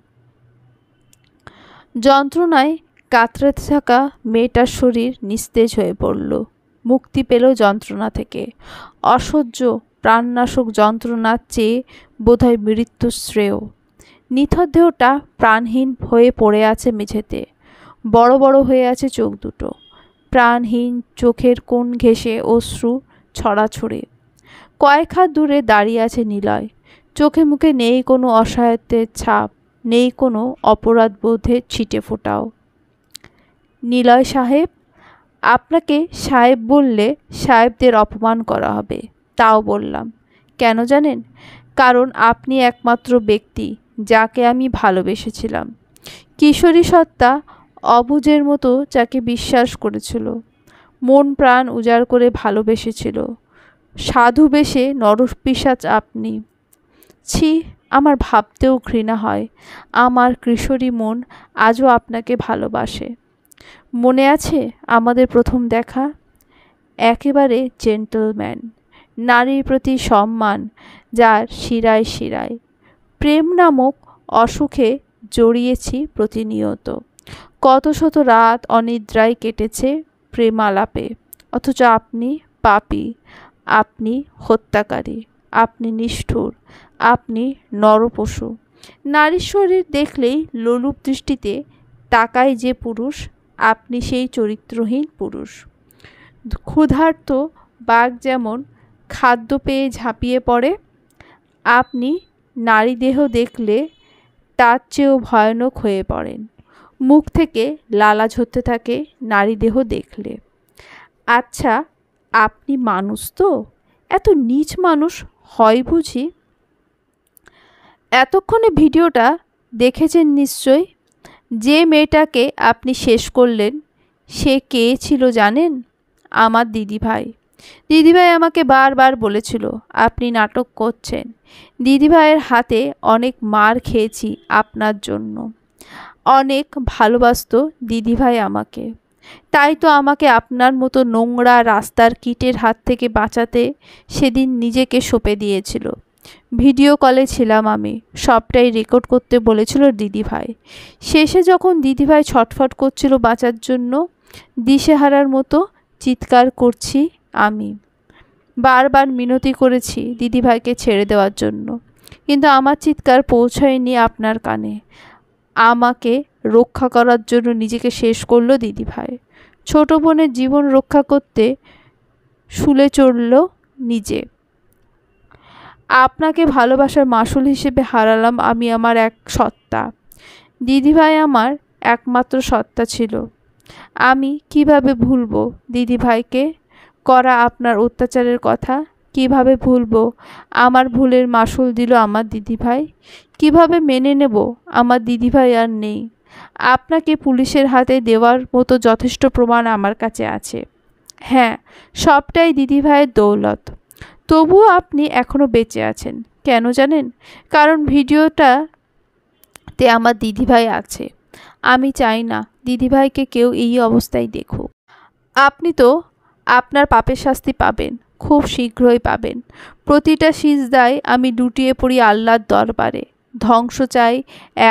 যন্ত্রণায় কাতরাতে থাকা মেয়েটার শরীর নিস্তেজ হয়ে পড়ল। মুক্তি পেল যন্ত্রণা থেকে। অসহ্য প্রাণনাশক যন্ত্রণার চেয়ে বোধহয় মৃত্যু শ্রেয়। নিথর দেহটা প্রাণহীন হয়ে পড়ে আছে মেঝেতে। বড় বড় হয়ে আছে চোখ দুটো, প্রাণহীন চোখের কোণ ঘেঁষে অশ্রু ছড়াছড়ে। কয়েক হাত দূরে দাঁড়িয়ে আছে নিলয়। চোখে মুখে নেই কোনো অসহায়ত্বের ছাপ, নেই কোনো অপরাধ বোধের ছিটে ফোটাও। নিলয় সাহেব, আপনাকে সাহেব বললে সাহেবদের অপমান করা হবে, তাও বললাম। কেন জানেন? কারণ আপনি একমাত্র ব্যক্তি যাকে আমি ভালোবেসেছিলাম। কিশোরী সত্তা অবুঝের মতো যাকে বিশ্বাস করেছিল, মন প্রাণ উজাড় করে ভালোবেসেছিল। সাধু বেশে নরপিশাচ আপনি। ছি, আমার ভাবতেও ঘৃণা হয় আমার কিশোরী মন আজও আপনাকে ভালোবাসে। মনে আছে আমাদের প্রথম দেখা? একেবারে জেন্টলম্যান, নারীর প্রতি সম্মান যার শিরায় শিরায়। প্রেম নামক অসুখে জড়িয়েছি প্রতিনিয়ত। কত শত রাত অনিদ্রায় কেটেছে প্রেমালাপে। অথচ আপনি পাপী, আপনি হত্যাকারী, আপনি নিষ্ঠুর, আপনি নরপশু। নারীর শরীর দেখলেই লোলুপ দৃষ্টিতে তাকায় যে পুরুষ, আপনি সেই চরিত্রহীন পুরুষ। ক্ষুধার্ত বাঘ যেমন খাদ্য পেয়ে ঝাঁপিয়ে পড়ে, আপনি নারী দেহ দেখলে তার চেয়েও ভয়ানক হয়ে পড়েন। মুখ থেকে লালা ঝরতে থাকে নারী দেহ দেখলে। আচ্ছা, আপনি মানুষ তো? এত নীচ মানুষ হয় বুঝি? এতক্ষণে ভিডিওটা দেখেছেন নিশ্চয়। যে মেয়েটাকে আপনি শেষ করলেন সে কে ছিল জানেন? আমার দিদিভাই। দিদিভাই আমাকে বারবার বলেছিল আপনি নাটক করছেন। দিদিভাইয়ের হাতে অনেক মার খেয়েছি আপনার জন্য। অনেক ভালোবাসতো দিদিভাই আমাকে। তাই তো আমাকে আপনার মতো নোংরা রাস্তার কীটের হাত থেকে বাঁচাতে সেদিন নিজেকে সঁপে দিয়েছিল। ভিডিও কলে ছিলাম আমি, সবটাই রেকর্ড করতে বলেছিল দিদিভাই। শেষে যখন দিদিভাই ছটফট করছিল বাঁচার জন্য, দিশেহারার মতো চিৎকার করছি আমি। বারবার মিনতি করেছি দিদিভাইকে ছেড়ে দেওয়ার জন্য, কিন্তু আমার চিৎকার পৌঁছায়নি আপনার কানে। আমাকে রক্ষা করার জন্য নিজেকে শেষ করলো দিদিভাই। ছোট বোনের জীবন রক্ষা করতে শুলে চড়ল নিজে। আপনাকে ভালোবাসার মাসুল হিসেবে হারালাম আমি আমার এক সত্তা। দিদিভাই আমার একমাত্র সত্তা ছিল। আমি কিভাবে ভুলবো দিদিভাইকে করা আপনার অত্যাচারের কথা? কিভাবে ভুলবো? আমার ভুলের মাসুল দিল আমার দিদিভাই। কিভাবে মেনে নেব আমার দিদিভাই আর নেই? আপনাকে পুলিশের হাতে দেওয়ার মতো যথেষ্ট প্রমাণ আমার কাছে আছে। হ্যাঁ, সবটাই দিদিভাইয়ের দৌলত। তবুও আপনি এখনও বেঁচে আছেন। কেন জানেন? কারণ ভিডিওটাতে আমার দিদিভাই আছে। আমি চাই না দিদিভাইকে কেউ এই অবস্থায় দেখুক। আপনি তো আপনার পাপের শাস্তি পাবেন। খুব শীঘ্রই পাবেন। প্রতিটা সিজদায় আমি লুটিয়ে পড়ি আল্লাহর দরবারে। ধ্বংস চাই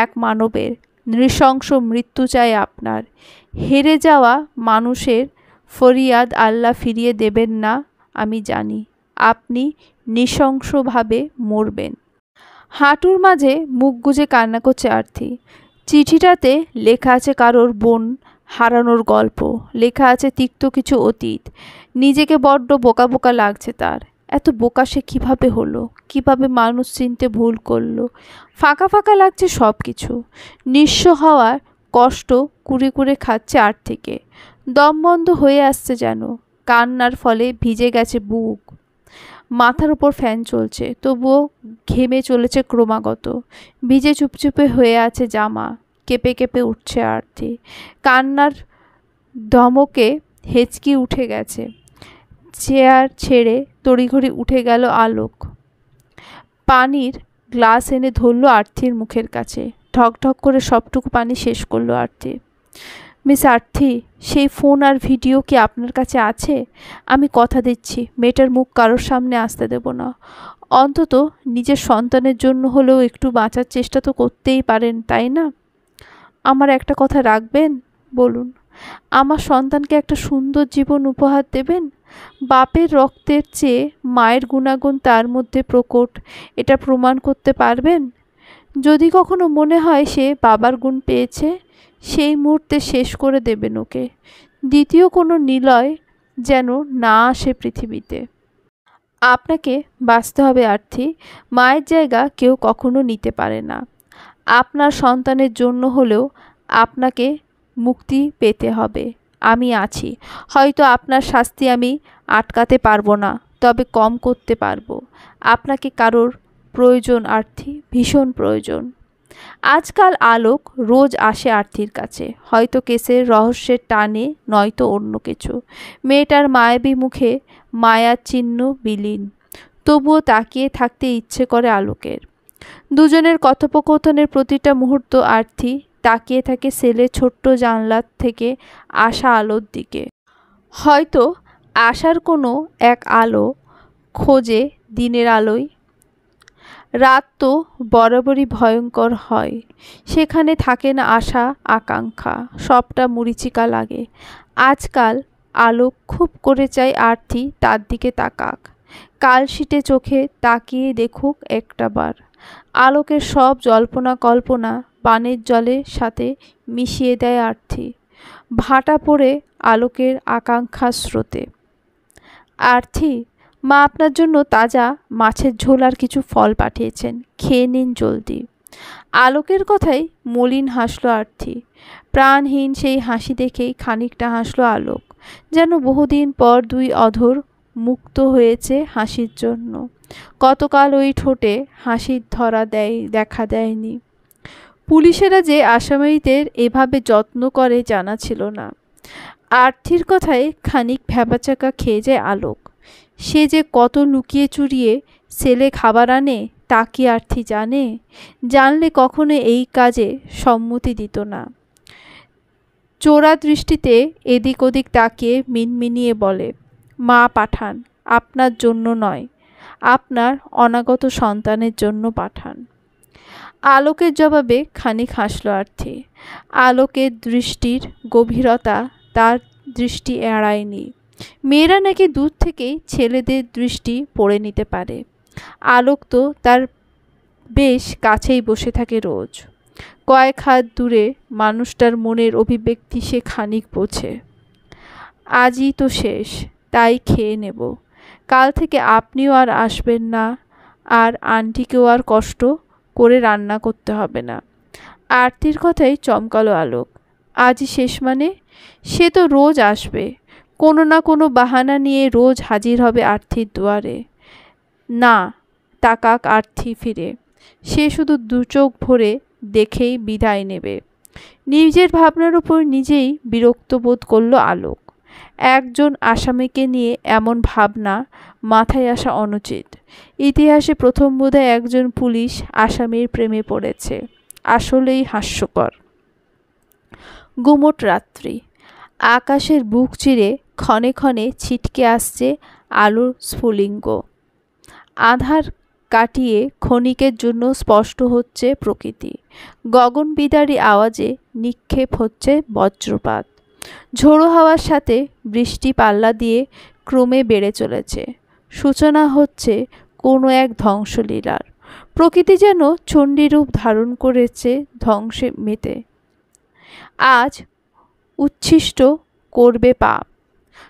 এক মানবের, নৃশংস মৃত্যু চাই আপনার। হেরে যাওয়া মানুষের ফরিয়াদ আল্লাহ ফিরিয়ে দেবেন না আমি জানি। আপনি নৃশংসভাবে মরবেন। হাঁটুর মাঝে মুখ গুজে কান্না করছে আরতি। চিঠিটাতে লেখা আছে কারোর বোন হারানোর গল্প, লেখা আছে তিক্ত কিছু অতীত। নিজেকে বড্ড বোকা বোকা লাগছে তার। এত বোকা সে কীভাবে হলো, কীভাবে মানুষ চিনতে ভুল করলো। ফাঁকা ফাঁকা লাগছে সব কিছু। নিঃস্ব হওয়ার কষ্ট কুড়ে কুড়ে খাচ্ছে আরতিকে। দম বন্ধ হয়ে আসছে যেন। কান্নার ফলে ভিজে গেছে বুক। মাথার উপর ফ্যান চলছে, তবুও ঘেমে চলেছে ক্রমাগত। ভিজে চুপচুপে হয়ে আছে জামা। কেঁপে কেঁপে উঠছে আরতি। কান্নার ধমকে হেঁচকি উঠে গেছে। চেয়ার ছেড়ে তড়িঘড়ি উঠে গেল আলোক। পানির গ্লাস এনে ধরল আরতির মুখের কাছে। ঢক ঢক করে সবটুকু পানি শেষ করলো আরতি। মিস আরতি, সেই ফোন আর ভিডিও কি আপনার কাছে আছে? আমি কথা দিচ্ছি মেয়েটার মুখ কারোর সামনে আসতে দেব না। অন্তত নিজের সন্তানের জন্য হলেও একটু বাঁচার চেষ্টা তো করতেই পারেন, তাই না? আমার একটা কথা রাখবেন? বলুন। আমার সন্তানকে একটা সুন্দর জীবন উপহার দেবেন? বাপের রক্তের চেয়ে মায়ের গুণাগুণ তার মধ্যে প্রকট, এটা প্রমাণ করতে পারবেন? যদি কখনো মনে হয় সে বাবার গুণ পেয়েছে, সেই মুহূর্তে শেষ করে দেবেন ওকে। দ্বিতীয় কোনো নিলয় যেন না আসে পৃথিবীতে। আপনাকে বাঁচতে হবে আরতি। মায়ের জায়গা কেউ কখনো নিতে পারে না। আপনার সন্তানের জন্য হলেও আপনাকে মুক্তি পেতে হবে। আমি আছি। হয়তো আপনার শাস্তি আমি আটকাতে পারবো না, তবে কম করতে পারবো। আপনাকে কারোর প্রয়োজন আরতি, ভীষণ প্রয়োজন। আজকাল আলোক রোজ আসে আরতির কাছে, হয়তো কেসের রহস্যের টানে, নয়তো অন্য কিছু। মেয়েটার মায়াবী মুখে মায়ার চিহ্ন বিলীন। তবুও তাকিয়ে থাকতে ইচ্ছে করে আলোকের। দুজনের কথোপকথনের প্রতিটা মুহূর্ত আরতি তাকিয়ে থাকে সেলের ছোট্ট জানলার থেকে আসা আলোর দিকে। হয়তো আসার কোনো এক আলো খোঁজে দিনের আলোয়। রাত তো বরাবরই ভয়ঙ্কর হয়, সেখানে থাকে না আশা আকাঙ্ক্ষা, সবটা মরীচিকা লাগে। আজকাল আলোক খুব করে চাই আরতি তার দিকে তাকাক, কালশিটে চোখে তাকিয়ে দেখুক একটাবার। আলোকের সব জল্পনা কল্পনা বানের জলের সাথে মিশিয়ে দেয় আরতি। ভাটা পড়ে আলোকের আকাঙ্ক্ষার স্রোতে। আরতি, মা আপনার জন্য তাজা মাছের ঝোল আর কিছু ফল পাঠিয়েছেন, খেয়ে নিন জলদি। আলোকের কথায় মলিন হাসল আরতি। প্রাণহীন সেই হাসি দেখেই খানিকটা হাসল আলোক, যেন বহুদিন পর দুই অধর মুক্ত হয়েছে হাসির জন্য। কতকাল ওই ঠোঁটে হাসির ধরা দেখা দেয়নি। পুলিশেরা যে আসামিদের এভাবে যত্ন করে জানা ছিল না। আরতির কথায় খানিক ভ্যাবাচাকা খেয়ে যায় আলোক। সে যে কত লুকিয়ে চুরিয়ে সেলে খাবার আনে তা কি আরতি জানে? জানলে কখনো এই কাজে সম্মতি দিত না। চোরা দৃষ্টিতে এদিক ওদিক তাকিয়ে মিনমিনিয়ে বলে, মা পাঠান, আপনার জন্য নয়, আপনার অনাগত সন্তানের জন্য পাঠান। আলোকের জবাবে খানিক হাসল আরতি। আলোকের দৃষ্টির গভীরতা তার দৃষ্টি এড়ায়নি। মেয়েরা নাকি দূর থেকেই ছেলেদের দৃষ্টি পড়ে নিতে পারে। আলোক তো তার বেশ কাছেই বসে থাকে রোজ। কয়েক হাত দূরে মানুষটার মনের অভিব্যক্তি সে খানিক বোঝে। আজই তো শেষ, তাই খেয়ে নেব। কাল থেকে আপনিও আর আসবেন না, আর আন্টিকেও আর কষ্ট করে রান্না করতে হবে না। আরতির কথাই চমকালো আলোক। আজই শেষ মানে? সে তো রোজ আসবে, কোনো না কোনো বাহানা নিয়ে রোজ হাজির হবে আরতির দুয়ারে। না, তাকাক আরতি ফিরে। সে শুধু দুচোখ ভরে দেখেই বিদায় নেবে। নিজের ভাবনার উপর নিজেই বিরক্ত বোধ করল আলোক। একজন আসামিকে নিয়ে এমন ভাবনা মাথায় আসা অনুচিত। ইতিহাসে প্রথম বোধহয় একজন পুলিশ আসামির প্রেমে পড়েছে। আসলেই হাস্যকর। গুমোট রাত্রি। আকাশের বুক চিরে ক্ষণে ক্ষণে ছিটকে আসছে আলোর স্ফুলিঙ্গ। আধার কাটিয়ে ক্ষণিকের জন্য স্পষ্ট হচ্ছে প্রকৃতি। গগনবিদারী আওয়াজে নিক্ষেপ হচ্ছে বজ্রপাত। ঝোড়ো হাওয়ার সাথে বৃষ্টি পাল্লা দিয়ে ক্রমে বেড়ে চলেছে। সূচনা হচ্ছে কোনো এক ধ্বংসলীলার। প্রকৃতি যেন চণ্ডীরূপ ধারণ করেছে ধ্বংসে মেতে। আজ উচ্ছিষ্ট করবে পাপ।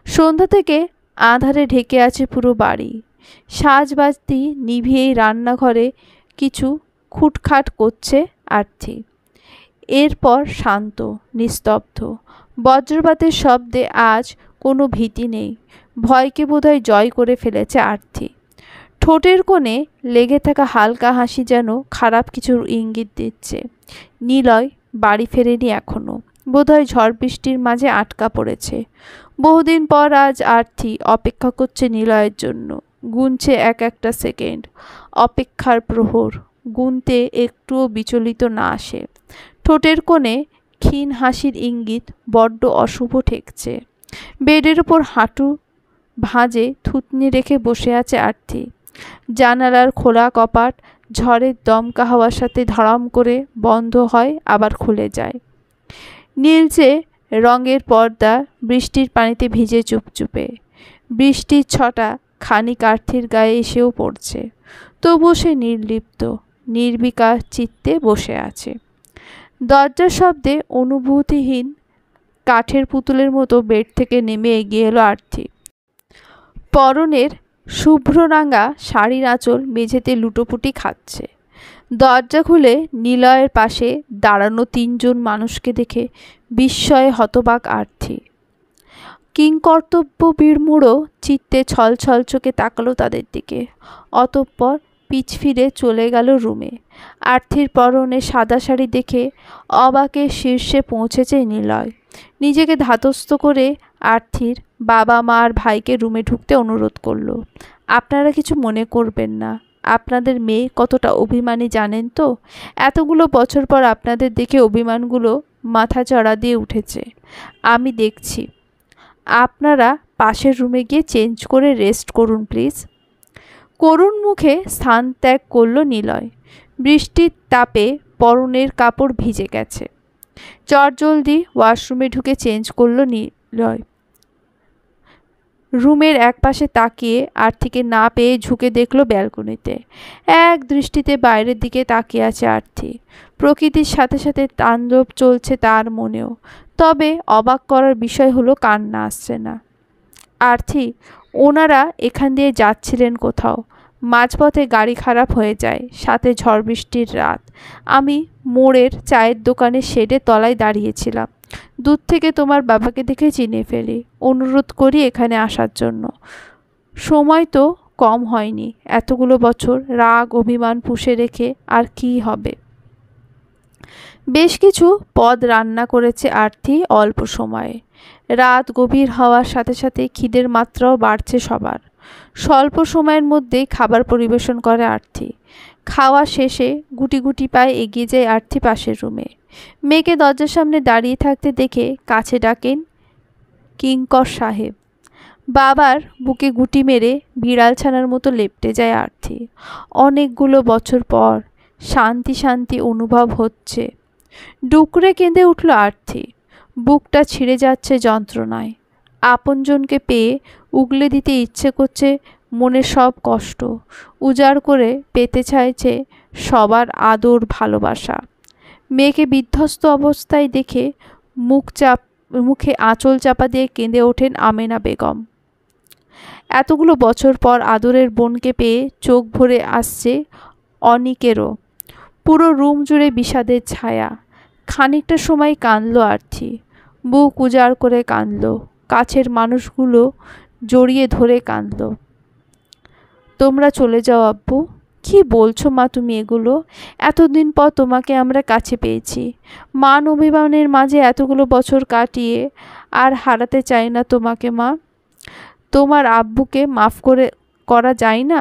সন্ধ্যা থেকে আঁধারে ঢেকে আছে পুরো বাড়ি। সাজবাতি নিভিয়েই রান্নাঘরে কিছু খুটখাট করছে আরতি। এরপর শান্ত, নিস্তব্ধ। বজ্রপাতের শব্দে আজ কোনো ভীতি নেই। ভয়কে বোধহয় জয় করে ফেলেছে আরতি। ঠোঁটের কোণে লেগে থাকা হালকা হাসি যেন খারাপ কিছুর ইঙ্গিত দিচ্ছে। নিলয় বাড়ি ফেরেনি এখনো। বোধহয় ঝড় বৃষ্টির মাঝে আটকা পড়েছে। বহুদিন পর আজ আরতি অপেক্ষা করছে নিলয়ের জন্য। গুনছে এক একটা সেকেন্ড। অপেক্ষার প্রহর গুনতে একটুও বিচলিত না আসে। ঠোঁটের কোণে ক্ষীণ হাসির ইঙ্গিত বড্ড অশুভ ঠেকছে। বেডের ওপর হাঁটু ভাঁজে থুতনি রেখে বসে আছে আরতি। জানালার খোলা কপাট ঝড়ের দমকা হাওয়ার সাথে ধড়াম করে বন্ধ হয়, আবার খুলে যায়। নীলচে রঙের পর্দা বৃষ্টির পানিতে ভিজে চুপচুপে। বৃষ্টির ছটা খানিক আরতির গায়ে এসেও পড়ছে। তবুও সে নির্লিপ্ত, নির্বিকার চিত্তে বসে আছে। দরজার শব্দে অনুভূতিহীন কাঠের পুতুলের মতো বেড থেকে নেমে এগিয়ে এলো আরতি। পরনের শুভ্ররাঙা শাড়ির আঁচল মেঝেতে লুটোপুটি খাচ্ছে। দরজা খুলে নিলয়ের পাশে দাঁড়ানো তিনজন মানুষকে দেখে বিস্ময়ে হতবাক আরতি। কিংকর্তব্য বিমূঢ় চিত্তে ছলছল চোখে তাকালো তাদের দিকে। অতঃপর পিছ ফিরে চলে গেল রুমে। আরতির পরনে সাদা শাড়ি দেখে অবাকের শীর্ষে পৌঁছেছে নিলয়। নিজেকে ধাতস্থ করে আরতির বাবা মা আর ভাইকে রুমে ঢুকতে অনুরোধ করলো। আপনারা কিছু মনে করবেন না। আপনাদের মেয়ে কতটা অভিমানী জানেন তো? এতগুলো বছর পর আপনাদের দেখে অভিমানগুলো মাথা চড়া দিয়ে উঠেছে। আমি দেখছি। আপনারা পাশের রুমে গিয়ে চেঞ্জ করে রেস্ট করুন প্লিজ। করুণ মুখে স্থান ত্যাগ করল নিলয়। বৃষ্টির তাপে পরনের কাপড় ভিজে গেছে। চটজলদি ওয়াশরুমে ঢুকে চেঞ্জ করল নিলয়। রুমের একপাশে তাকিয়ে আরতিকে না পেয়ে ঝুঁকে দেখল ব্যালকনিতে। এক দৃষ্টিতে বাইরের দিকে তাকিয়ে আছে আরতি। প্রকৃতির সাথে সাথে তাণ্ডব চলছে তার মনেও। তবে অবাক করার বিষয় হলো কান্না আসছে না। আরতি, ওনারা এখান দিয়ে যাচ্ছিলেন কোথাও। মাঝপথে গাড়ি খারাপ হয়ে যায়, সাথে ঝড় বৃষ্টির রাত। আমি মোড়ের চায়ের দোকানে শেডে তলায় দাঁড়িয়েছিলাম। দূর থেকে তোমার বাবাকে দেখে চিনে ফেলি। অনুরোধ করি এখানে আসার জন্য। সময় তো কম হয়নি। এতগুলো বছর রাগ অভিমান পুষে রেখে আর কি হবে। বেশ কিছু পদ রান্না করেছে আরতি অল্প সময়ে। রাত গভীর হওয়ার সাথে সাথে খিদের মাত্রাও বাড়ছে সবার। স্বল্প সময়ের মধ্যেই খাবার পরিবেশন করে আরতি। খাওয়া শেষে গুটি গুটি পায়ে এগিয়ে যায় আরতি পাশের রুমে। মেয়েকে দরজার সামনে দাঁড়িয়ে থাকতে দেখে কাছে ডাকেন কিঙ্কর সাহেব। বাবার বুকে গুটি মেরে বিড়াল ছানার মতো লেপ্টে যায় আরতি। অনেকগুলো বছর পর শান্তি শান্তি অনুভব হচ্ছে। ডুকরে কেঁদে উঠল আরতি। বুকটা ছিঁড়ে যাচ্ছে যন্ত্রণায়। আপনজনকে পেয়ে উগলে দিতে ইচ্ছে করছে মনে সব কষ্ট। উজাড় করে পেতে চাইছে সবার আদর ভালোবাসা। মেয়েকে বিধ্বস্ত অবস্থায় দেখে মুখে আঁচল চাপা দিয়ে কেঁদে ওঠেন আমেনা বেগম। এতগুলো বছর পর আদরের বোনকে পেয়ে চোখ ভরে আসছে অনিকেরও। পুরো রুম জুড়ে বিষাদের ছায়া। খানিকটা সময় কাঁদল আরতি। বুক উজাড় করে কাঁদল। কাছের মানুষগুলো জড়িয়ে ধরে কাঁদল। তোমরা চলে যাও আব্বু। কি বলছো মা তুমি এগুলো? এতদিন পর তোমাকে আমরা কাছে পেয়েছি। মান অভিমানের মাঝে এতগুলো বছর কাটিয়ে আর হারাতে চাই না তোমাকে মা। তোমার আব্বুকে মাফ করা যায় না?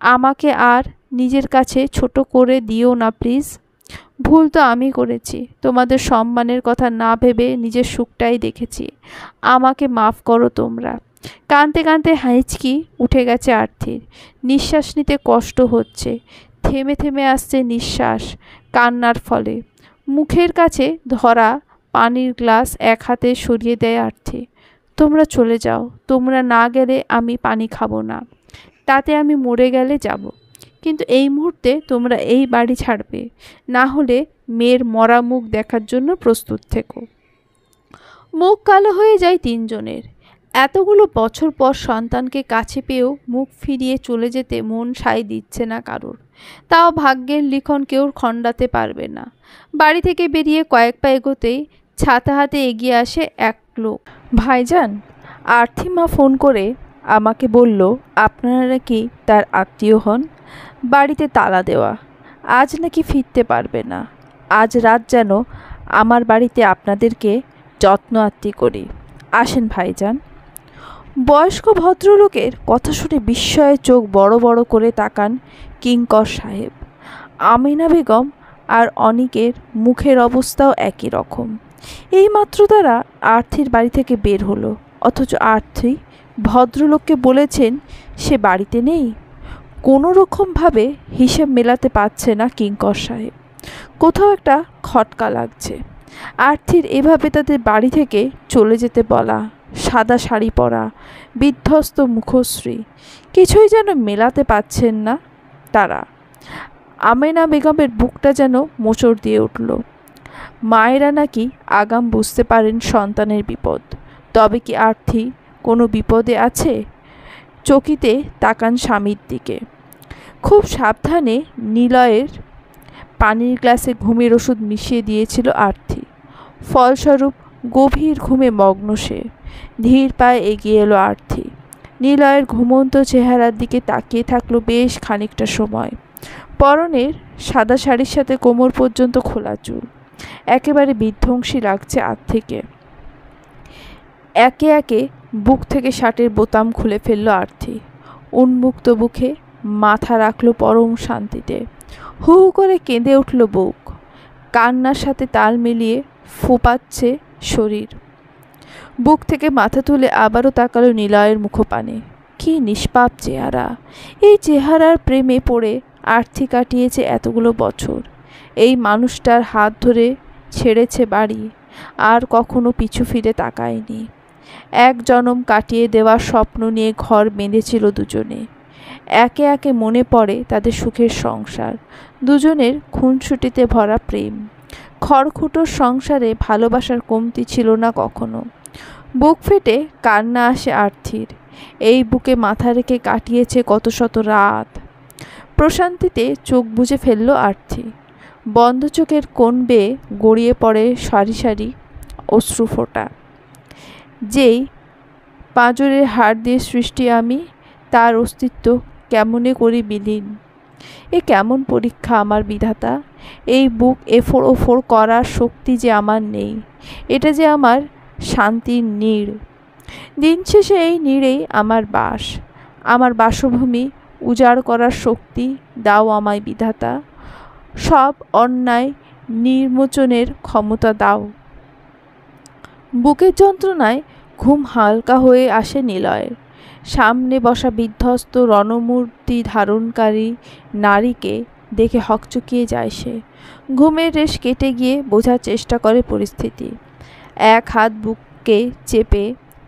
আমাকে আর নিজের কাছে ছোট করে দিও না প্লিজ। ভুল তো আমি করেছি। তোমাদের সম্মানের কথা না ভেবে নিজের সুখটাই দেখেছি। আমাকে মাফ করো তোমরা। কাঁদতে কাঁদতে হাঁচকি উঠে গেছে আর্থির। নিঃশ্বাস নিতে কষ্ট হচ্ছে, থেমে থেমে আসছে নিঃশ্বাস কান্নার ফলে। মুখের কাছে ধরা পানির গ্লাস এক হাতে সরিয়ে দেয় আর্থি। তোমরা চলে যাও, তোমরা না গেলে আমি পানি খাবো না, তাতে আমি মরে গেলে যাব, কিন্তু এই মুহূর্তে তোমরা এই বাড়ি ছাড়বে, না হলে মেয়ের মরা মুখ দেখার জন্য প্রস্তুত থেকো। মুখ কালো হয়ে যায় তিনজনের। এতগুলো বছর পর সন্তানকে কাছে পেয়েও মুখ ফিরিয়ে চলে যেতে মন সায় দিচ্ছে না কারোর। তাও ভাগ্যের লিখন কেউ খণ্ডাতে পারবে না। বাড়ি থেকে বেরিয়ে কয়েক পা এগোতেই ছাতা হাতে এগিয়ে আসে এক লোক। ভাইজান, আর্থিমা ফোন করে আমাকে বলল আপনারা নাকি তার আত্মীয় হন। বাড়িতে তালা দেওয়া, আজ নাকি ফিরতে পারবে না। আজ রাত যেন আমার বাড়িতে আপনাদেরকে যত্ন আত্তি করি। আসেন ভাইজান। বয়স্ক ভদ্রলোকের কথা শুনে বিস্ময়ে চোখ বড় বড় করে তাকান কিঙ্কর সাহেব। আমিনা বেগম আর অনিকের মুখের অবস্থাও একই রকম। এইমাত্র তারা আর্থির বাড়ি থেকে বের হলো, অথচ আর্থি ভদ্রলোককে বলেছেন সে বাড়িতে নেই। কোনো রকমভাবে হিসেব মেলাতে পারছে না কিঙ্কর সাহেব। কোথাও একটা খটকা লাগছে। আর্থির এভাবে তাদের বাড়ি থেকে চলে যেতে বলা, সাদা শাড়ি পরা, বিধ্বস্ত মুখশ্রী, কিছুই যেন মেলাতে পারছেন না তারা। আমেনা বেগমের বুকটা যেন মোচড় দিয়ে উঠল। মায়েরা নাকি আগাম বুঝতে পারেন সন্তানের বিপদ। তবে কি আর্থি কোনো বিপদে আছে? চকিতে তাকান স্বামীর দিকে। খুব সাবধানে নিলয়ের পানির গ্লাসে ঘুমের ওষুধ মিশিয়ে দিয়েছিল আর্থি। ফলস্বরূপ গভীর ঘুমে মগ্ন সে। ধীর পায়ে এগিয়ে এলো আর্থি। নিলয়ের ঘুমন্ত চেহারার দিকে তাকিয়ে থাকলো বেশ খানিকটা সময়। পরনের সাদা শাড়ির সাথে কোমর পর্যন্ত খোলা চুল, একেবারে বিধ্বংসী লাগছে আর্থিকে। একে একে বুক থেকে শার্টের বোতাম খুলে ফেলল আর্থি। উন্মুক্ত বুকে মাথা রাখলো পরম শান্তিতে। হু হু করে কেঁদে উঠল বুক। কান্নার সাথে তাল মিলিয়ে ফোপাচ্ছে শরীর। বুক থেকে মাথা তুলে আবারও তাকালো নিলয়ের মুখপানে। কি নিষ্পাপ চেহারা! এই চেহারার প্রেমে পড়ে আর্থি কাটিয়েছে এতগুলো বছর। এই মানুষটার হাত ধরে ছেড়েছে বাড়ি, আর কখনো পিছু ফিরে তাকায়নি। এক জনম কাটিয়ে দেওয়ার স্বপ্ন নিয়ে ঘর বেঁধেছিল দুজনে। একে একে মনে পড়ে তাদের সুখের সংসার, দুজনের খুনসুটিতে ভরা প্রেম। খড়খুটোর সংসারে ভালোবাসার কমতি ছিল না কখনো। বুক ফেটে কান্না আসে আর্থির। এই বুকে মাথা রেখে কাটিয়েছে কত শত রাত। প্রশান্তিতে চোখ বুজে ফেলল আর্থি। বন্ধ চোখের কোণ বেয়ে গড়িয়ে পড়ে সারি সারি অশ্রু ফোঁটা। যেই পাঁজরের হাড় দিয়ে সৃষ্টি আমি, তার অস্তিত্ব কেমনে করি বিলীন। এ কেমন পরীক্ষা আমার বিধাতা! এই বুক এফোড় ওফোড় করার শক্তি যে আমার নেই। এটা যে আমার শান্তির নীড়। দিন শেষে এই নীড়েই আমার বাস। আমার বাসভূমি উজাড় করার শক্তি দাও আমায় বিধাতা। সব অন্যায় নির্মোচনের ক্ষমতা দাও। বুকের যন্ত্রণায় ঘুম হালকা হয়ে আসে নিলয়ের। সামনে বসা বিধ্বস্ত রণমূর্তি ধারণকারী নারীকে দেখে হকচকিয়ে যায় সে। ঘুমের রেশ কেটে গিয়ে বোঝার চেষ্টা করে পরিস্থিতি। এক হাত বুককে চেপে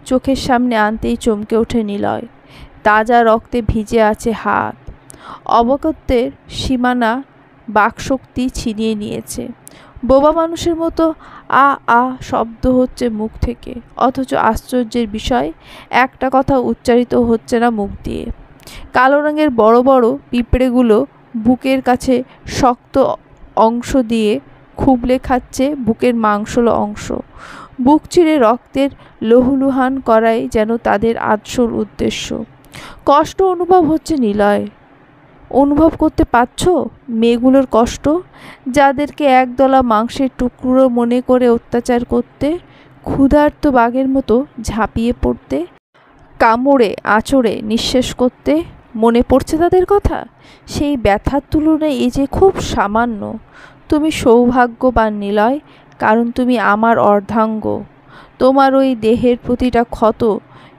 চোখের সামনে আনতেই চমকে ওঠে নিলয়। তাজা রক্তে ভিজে আছে হাত। অবগত্যের সীমানা বাকশক্তি ছিনিয়ে নিয়েছে। বোবা মানুষের মতো আ আ শব্দ হচ্ছে মুখ থেকে, অথচ আশ্চর্যের বিষয় একটা কথা উচ্চারিত হচ্ছে না মুখ দিয়ে। কালো রঙের বড় বড় পিঁপড়েগুলো বুকের কাছে শক্ত অংশ দিয়ে খুবলে খাচ্ছে বুকের মাংসল অংশ। বুক চিরে রক্তের লহুলুহান করাই যেন তাদের আসল উদ্দেশ্য। কষ্ট অনুভব হচ্ছে নিলয়। অনুভব করতে পারছ মেয়েগুলোর কষ্ট, যাদেরকে একদলা মাংসের টুকরো মনে করে অত্যাচার করতে, ক্ষুধার্ত বাঘের মতো ঝাঁপিয়ে পড়তে, কামড়ে আঁচড়ে নিঃশেষ করতে। মনে পড়ছে তাদের কথা? সেই ব্যথার তুলনায় এই যে খুব সামান্য। তুমি সৌভাগ্যবান নিলয়, কারণ তুমি আমার অর্ধাঙ্গ। তোমার ওই দেহের প্রতিটা ক্ষত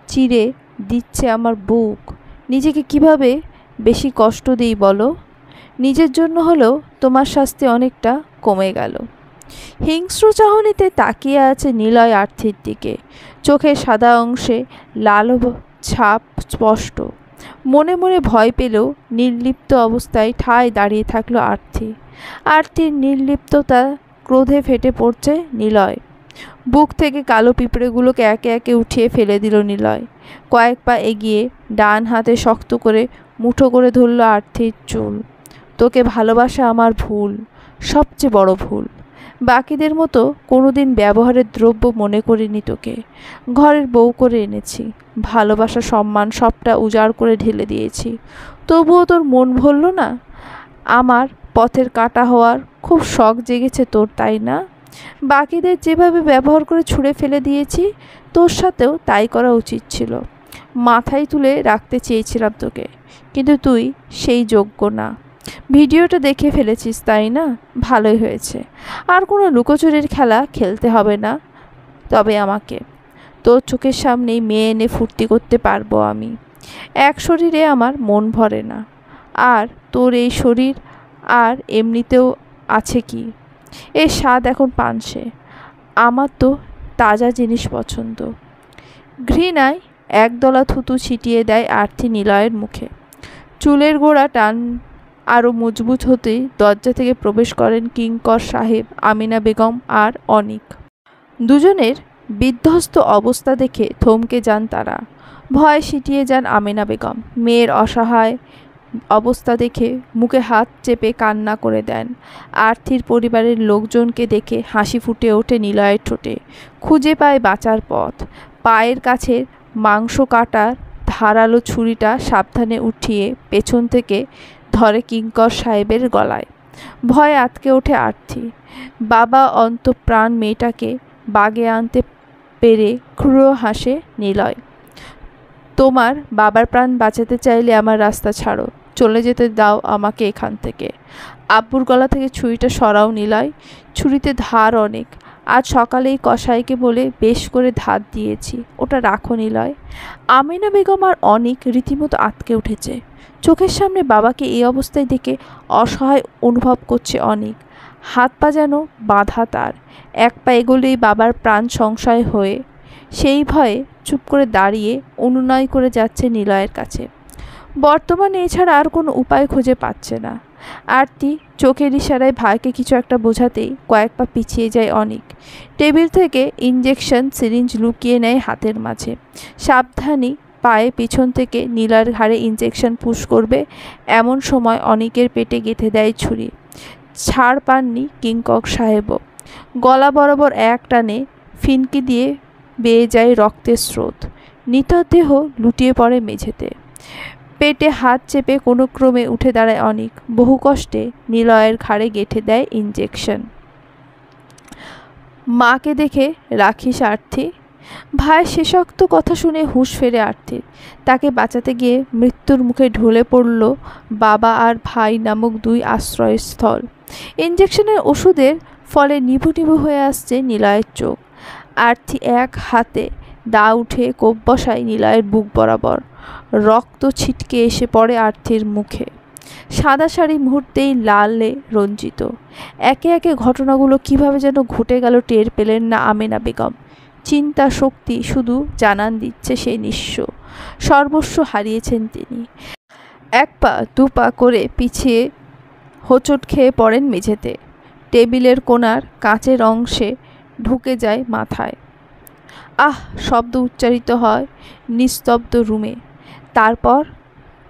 চিরে দিচ্ছে আমার বুক। নিজেকে কিভাবে বেশি কষ্ট দিই বলো? নিজের জন্য হলেও তোমার শাস্তি অনেকটা কমে গেল। হিংস্র চাহনিতে তাকিয়ে আছে নিলয় আর্থির দিকে। চোখের সাদা অংশে লাল ছাপ স্পষ্ট। মনে মনে ভয় পেলেও নির্লিপ্ত অবস্থায় ঠায় দাঁড়িয়ে থাকলো আর্থি। আর্থির নির্লিপ্ততা ক্রোধে ফেটে পড়ছে নিলয়। বুক থেকে কালো পিঁপড়েগুলোকে একে একে উঠিয়ে ফেলে দিল নিলয়। কয়েক পা এগিয়ে ডান হাতে শক্ত করে মুঠো করে ধরল আর্থির চুল। তোকে ভালোবাসা আমার ভুল, সবচেয়ে বড় ভুল। বাকিদের মতো কোনোদিন ব্যবহারের দ্রব্য মনে করিনি তোকে। ঘরের বউ করে এনেছি, ভালোবাসা সম্মান সবটা উজাড় করে ঢেলে দিয়েছি। তবুও তোর মন ভরল না? আমার পথের কাঁটা হওয়ার খুব শখ জেগেছে তোর, তাই না? বাকিদের যেভাবে ব্যবহার করে ছুঁড়ে ফেলে দিয়েছি, তোর সাথেও তাই করা উচিত ছিল। মাথায় তুলে রাখতে চেয়েছিলাম তোকে, কিন্তু তুই সেই যোগ্য না। ভিডিওটা দেখে ফেলেছিস তাই না? ভালোই হয়েছে। আর কোনো লুকোচুরির খেলা খেলতে হবে না। তবে আমাকে তোর চোখের সামনেই মেয়ে এনে ফুর্তি করতে পারবো আমি। এক শরীরে আমার মন ভরে না। আর তোর এই শরীর আর এমনিতেও আছে কি, এর স্বাদ এখন পানসে। আমার তো তাজা জিনিস পছন্দ। ঘৃণায় একদলা থুতু ছিটিয়ে দেয় আর্থি নিলয়ের মুখে। চুলের গোড়া টান আরও মজবুত হতেই দরজা থেকে প্রবেশ করেন কিঙ্কর সাহেব, আমিনা বেগম আর অনিক। দুজনের বিধ্বস্ত অবস্থা দেখে থমকে যান তারা। ভয় সিটিয়ে যান আমিনা বেগম। মেয়ের অসহায় অবস্থা দেখে মুখে হাত চেপে কান্না করে দেন। আর্থির পরিবারের লোকজনকে দেখে হাসি ফুটে ওঠে নিলয়ের ঠোঁটে। খুঁজে পায় বাঁচার পথ। পায়ের কাছে মাংস কাটার ধারালো ছুরিটা সাবধানে উঠিয়ে পেছন থেকে ধরে কিঙ্কর সাহেবের গলায়। ভয়ে আটকে ওঠে আর্থি। বাবা অন্তঃপ্রাণ মেয়েটাকে বাগে আনতে পেরে ক্রূর হাসে নিলয়। তোমার বাবার প্রাণ বাঁচাতে চাইলে আমার রাস্তা ছাড়ো, চলে যেতে দাও আমাকে এখান থেকে। আব্বুর গলা থেকে ছুরিটা সরাও নিলয়। ছুরিতে ধার অনেক। আজ সকালেই কসাইকে বলে বেশ করে ধার দিয়েছি, ওটা রাখো নিলয়। আমিনা বেগম আর অনিক রীতিমতো আটকে উঠেছে। চোখের সামনে বাবাকে এই অবস্থায় দেখে অসহায় অনুভব করছে অনিক। হাত পা যেন বাঁধা তার। এক পা এগোলেই বাবার প্রাণ সংশয় হয়ে সেই ভয়ে চুপ করে দাঁড়িয়ে অনুনয় করে যাচ্ছে নিলয়ের কাছে। বর্তমানে এছাড়া আর কোনো উপায় খুঁজে পাচ্ছে না। আরতি চোখের ইশারায় ভাইকে কিছু একটা বোঝাতেই কয়েক পা পিছিয়ে যায় অনিক। টেবিল থেকে ইঞ্জেকশন সিরিঞ্জ লুকিয়ে নেয় হাতের মাঝে। সাবধানী পায়ে পিছন থেকে নীলার ঘাড়ে ইঞ্জেকশন পুশ করবে এমন সময় অনিকের পেটে গেঁথে দেয় ছুরি। ছাড় পাননি কিঙ্কর সাহেবও। গলা বরাবর এক টানে ফিনকি দিয়ে বেয়ে যায় রক্তের স্রোত। নিথর দেহ লুটিয়ে পড়ে মেঝেতে। পেটে হাত চেপে কোনো ক্রমে উঠে দাঁড়ায় অনিক। বহু কষ্টে নিলয়ের ঘাড়ে গেঁথে দেয় ইঞ্জেকশন। মাকে দেখে রাখিস আর্থি। ভাইয়ের শেষোক্ত কথা শুনে হুঁশ ফেরে আর্থির। তাকে বাঁচাতে গিয়ে মৃত্যুর মুখে ঢলে পড়ল বাবা আর ভাই নামক দুই আশ্রয়স্থল। ইঞ্জেকশনের ওষুধের ফলে নিভু নিভু হয়ে আসছে নিলয়ের চোখ। আর্থি এক হাতে দা উঠে কোপ বসায় নিলয়ের বুক বরাবর। রক্ত ছিটকে এসে পড়ে আর্থির মুখে। সাদা শাড়ি মুহূর্তেই লালে রঞ্জিত। একে একে ঘটনাগুলো কিভাবে যেন ঘটে গেল টের পেলেন না আমিনা বেগম। চিন্তা শক্তি শুধু জানান দিচ্ছে সেই নিঃস্ব। সর্বস্ব হারিয়েছেন তিনি। এক পা দু পা করে পিছিয়ে হোঁচট খেয়ে পড়েন মেঝেতে। টেবিলের কোণার কাঁচের অংশে ঢুকে যায় মাথায়। আহ শব্দ উচ্চারিত হয় নিস্তব্ধ রুমে।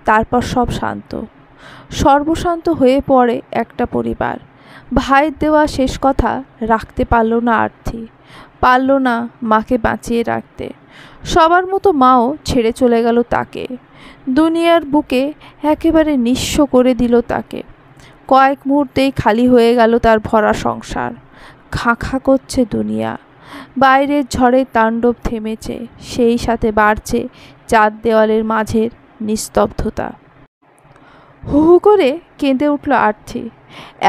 তারপর সব শান্ত। সর্বশান্ত হয়ে পড়ে একটা পরিবার। ভাইয়ের দেওয়া শেষ কথা রাখতে পারল না আর্থি। পারল না মাকে বাঁচিয়ে রাখতে। সবার মতো মাও ছেড়ে চলে গেল তাকে। দুনিয়ার বুকে একেবারে নিঃস্ব করে দিল তাকে। কয়েক মুহূর্তেই খালি হয়ে গেল তার ভরা সংসার। খাঁ খাঁ করছে দুনিয়া। বাইরের ঝড়ের তাণ্ডব থেমেছে, সেই সাথে বাড়ছে চার দেওয়ালের মাঝের নিস্তব্ধতা। হু হু করে কেঁদে উঠল আর্থি।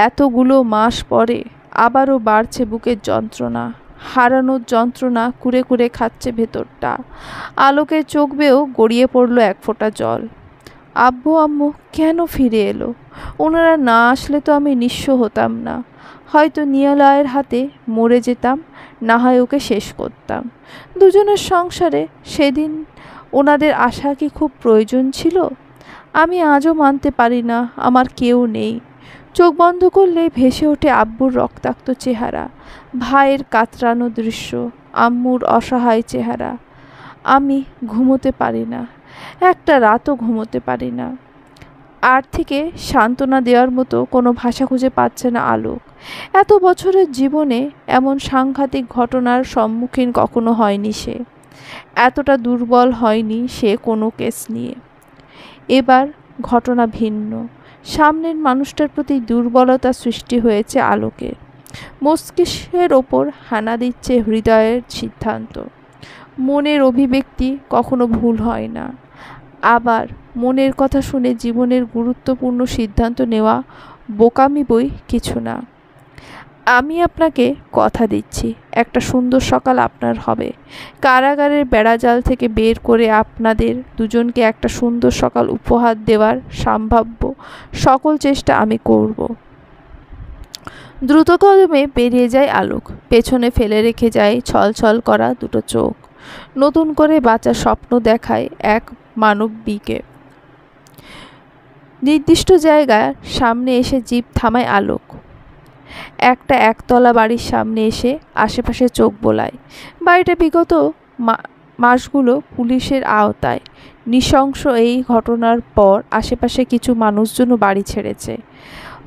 এতগুলো মাস পরে আবারও বাড়ছে বুকের যন্ত্রণা। হারানোর যন্ত্রণা কুরে কুরে খাচ্ছে ভেতরটা। আলোকের চোখ বেয়েও গড়িয়ে পড়ল এক ফোঁটা জল। আব্বু আম্মু কেন ফিরে এলো? ওনারা না আসলে তো আমি নিঃস্ব হতাম না। হয়তো নিয়ালয়ের হাতে মরে যেতাম, না হয় ওকে শেষ করতাম। দুজনের সংসারে সেদিন ওনাদের আসা কি খুব প্রয়োজন ছিল? আমি আজও মানতে পারি না আমার কেউ নেই। চোখ বন্ধ করলে ভেসে ওঠে আব্বুর রক্তাক্ত চেহারা, ভাইয়ের কাতরানো দৃশ্য, আম্মুর অসহায় চেহারা। আমি ঘুমোতে পারি না, একটা রাতও ঘুমোতে পারি না। আর থেকে সান্ত্বনা দেওয়ার মতো কোনো ভাষা খুঁজে পাচ্ছে না আলোক। এত বছরের জীবনে এমন সাংঘাতিক ঘটনার সম্মুখীন কখনো হয়নি সে। এতটা দুর্বল হয়নি সে কোনো কেস নিয়ে। এবার ঘটনা ভিন্ন। সামনের মানুষটার প্রতি দুর্বলতা সৃষ্টি হয়েছে আলোকের। মস্তিষ্কের ওপর হানা দিচ্ছে হৃদয়ের সিদ্ধান্ত। মনের অভিব্যক্তি কখনো ভুল হয় না। আবার মনের কথা শুনে জীবনের গুরুত্বপূর্ণ সিদ্ধান্ত নেওয়া বোকামি বই কিছু না। আমি আপনাকে কথা দিচ্ছি, একটা সুন্দর সকাল আপনার হবে। কারাগারের বেড়াজাল থেকে বের করে আপনাদের দুজনকে একটা সুন্দর সকাল উপহার দেওয়ার সম্ভাব্য সকল চেষ্টা আমি করব। দ্রুত কদমে বেরিয়ে যায় আলোক। পেছনে ফেলে রেখে যায় ছলছল করা দুটো চোখ। নতুন করে বাঁচার স্বপ্ন দেখায় এক মানবীকে। নির্দিষ্ট জায়গার সামনে এসে জিপ থামায় আলোক। একটা একতলা বাড়ির সামনে এসে আশেপাশে চোখ বোলায়। বাড়িটা বিগত মাসগুলো পুলিশের আওতায়। নৃশংস এই ঘটনার পর আশেপাশে কিছু মানুষজনও বাড়ি ছেড়েছে।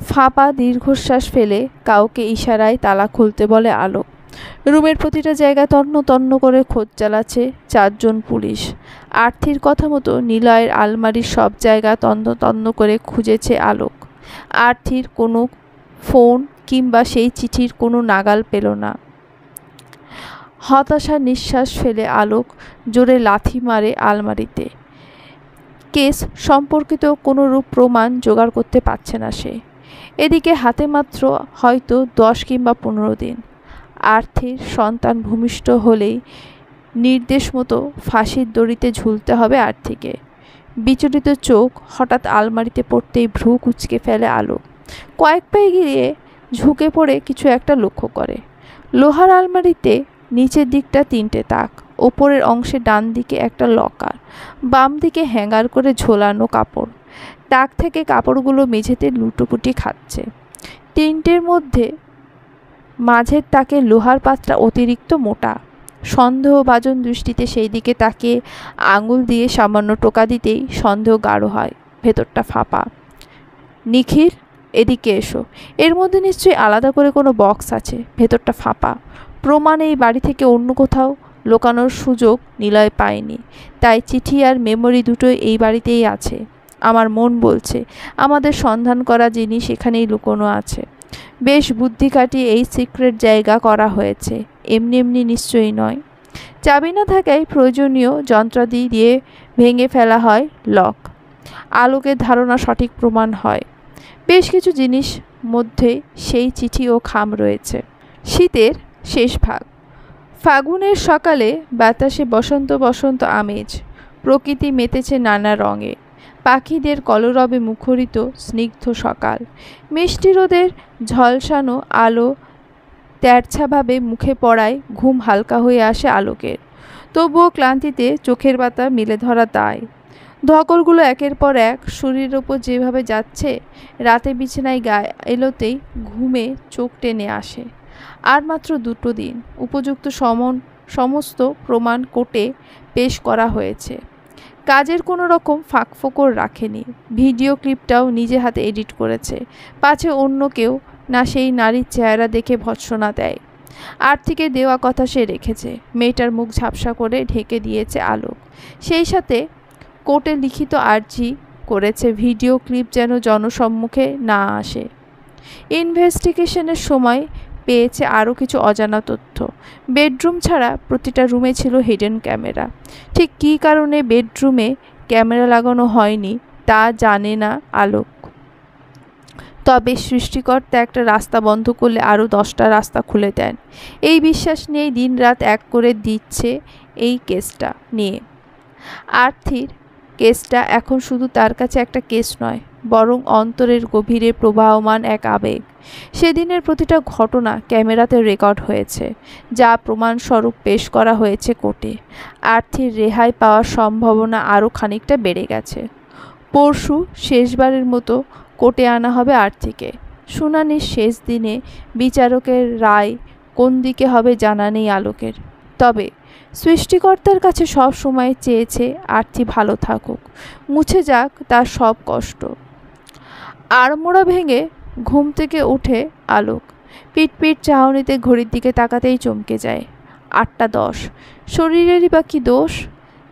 ফাঁপা দীর্ঘশ্বাস ফেলে কাউকে ইশারায় তালা খুলতে বলে আলোক। রুমের প্রতিটা জায়গা তন্ন তন্ন করে খোঁজ চালাচ্ছে 4 জন পুলিশ। আর্থির কথা মতো নিলয়ের আলমারির সব জায়গা তন্ন তন্ন করে খুঁজেছে আলোক। আর্থির কোনো ফোন কিংবা সেই চিঠির কোনো নাগাল পেল না। হতাশার নিঃশ্বাস ফেলে আলোক জোরে লাথি মারে আলমারিতে। কেস সম্পর্কিত কোনো রূপ প্রমাণ জোগাড় করতে পারছে না সে। এদিকে হাতে মাত্র হয়তো 10 কিংবা 15 দিন। আর্থির সন্তান ভূমিষ্ঠ হলেই নির্দেশ মতো ফাঁসির দড়িতে ঝুলতে হবে আর্থিকে। বিচলিত চোখ হঠাৎ আলমারিতে পড়তেই ভ্রু কুঁচকে ফেলে আলোক। কয়েক পায়ে গিয়ে ঝুঁকে পড়ে কিছু একটা লক্ষ্য করে। লোহার আলমারিতে নিচের দিকটা 3টে তাক, ওপরের অংশে ডান দিকে একটা লকার, বাম দিকে হ্যাঙ্গার করে ঝোলানো কাপড়। তাক থেকে কাপড়গুলো মেঝেতে লুটোপুটি খাচ্ছে। 3টের মধ্যে মাঝের তাকে লোহার পাতটা অতিরিক্ত মোটা। সন্দেহভাজন দৃষ্টিতে সেই দিকে তাকে আঙুল দিয়ে সামান্য টোকা দিতেই সন্দেহ গাঢ় হয়। ভেতরটা ফাঁপা। নিখিল, এদিকে এসো। এর মধ্যে নিশ্চয়ই আলাদা করে কোনো বক্স আছে। ভেতরটা ফাঁপা। প্রমাণ এই বাড়ি থেকে অন্য কোথাও লোকানোর সুযোগ নিলয় পায়নি। তাই চিঠি আর মেমোরি দুটোই এই বাড়িতেই আছে। আমার মন বলছে আমাদের সন্ধান করা জিনিস এখানেই লুকোনো আছে। বেশ বুদ্ধি কাটিয়ে এই সিক্রেট জায়গা করা হয়েছে, এমনি এমনি নিশ্চয়ই নয়। চাবি না থাকায় প্রয়োজনীয় যন্ত্রাদি দিয়ে ভেঙে ফেলা হয় লক। আলোকের ধারণা সঠিক প্রমাণ হয়। বেশ কিছু জিনিস মধ্যে সেই চিঠি ও খাম রয়েছে। শীতের শেষ ভাগ। ফাগুনের সকালে বাতাসে বসন্ত বসন্ত আমেজ। প্রকৃতি মেতেছে নানা রঙে। পাখিদের কলরবে মুখরিত স্নিগ্ধ সকাল। মিষ্টি রোদের ঝলসানো আলো তেরছাভাবে মুখে পড়ায় ঘুম হালকা হয়ে আসে আলোকের। তবুও ক্লান্তিতে চোখের পাতা মিলে ধরা দায়। ধকলগুলো একের পর এক শরীরের ওপর যেভাবে যাচ্ছে, রাতে বিছানায় গায়ে এলোতেই ঘুমে চোখ টেনে আসে। আর মাত্র 2টো দিন। উপযুক্ত সমস্ত প্রমাণ কোর্টে পেশ করা হয়েছে। কাজের কোনো রকম ফাঁকফোকর রাখেনি। ভিডিও ক্লিপটাও নিজে হাতে এডিট করেছে, পাছে অন্য কেউ না সেই নারীর চেহারা দেখে ভৎসনা দেয়। আর্থিকে দেওয়া কথা সে রেখেছে। মেয়েটার মুখ ঝাপসা করে ঢেকে দিয়েছে আলোক। সেই সাথে কোর্টে লিখিত আর্জি করেছে ভিডিও ক্লিপ যেন জনসম্মুখে না আসে। ইনভেস্টিগেশনের সময় পেয়েছে আরও কিছু অজানা তথ্য। বেডরুম ছাড়া প্রতিটা রুমে ছিল হিডেন ক্যামেরা। ঠিক কী কারণে বেডরুমে ক্যামেরা লাগানো হয়নি তা জানে না আলোক। তবে সৃষ্টিকর্তা একটা রাস্তা বন্ধ করলে আরও 10টা রাস্তা খুলে দেন। এই বিশ্বাস নিয়েই দিনরাত এক করে দিচ্ছে এই কেসটা নিয়ে। আর্থির কেসটা এখন শুধু তার কাছে একটা কেস নয়, বরং অন্তরের গভীরে প্রবাহমান এক আবেগ। সেদিনের প্রতিটা ঘটনা ক্যামেরাতে রেকর্ড হয়েছে, যা প্রমাণস্বরূপ পেশ করা হয়েছে কোর্টে। আর্থির রেহাই পাওয়ার সম্ভাবনা আরও খানিকটা বেড়ে গেছে। পরশু শেষবারের মতো কোর্টে আনা হবে আর্থিকে। শুনানির শেষ দিনে বিচারকের রায় কোন দিকে হবে জানা নেই আলোকের। তবে সৃষ্টিকর্তার কাছে সব সময় চেয়েছে আর্থি ভালো থাকুক, মুছে যাক তার সব কষ্ট। আড়মোড়া ভেঙে ঘুম থেকে উঠে আলোক পিট চাহনিতে ঘড়ির দিকে তাকাতেই চমকে যায়। 8টা 10। শরীরেরই বা কি দোষ?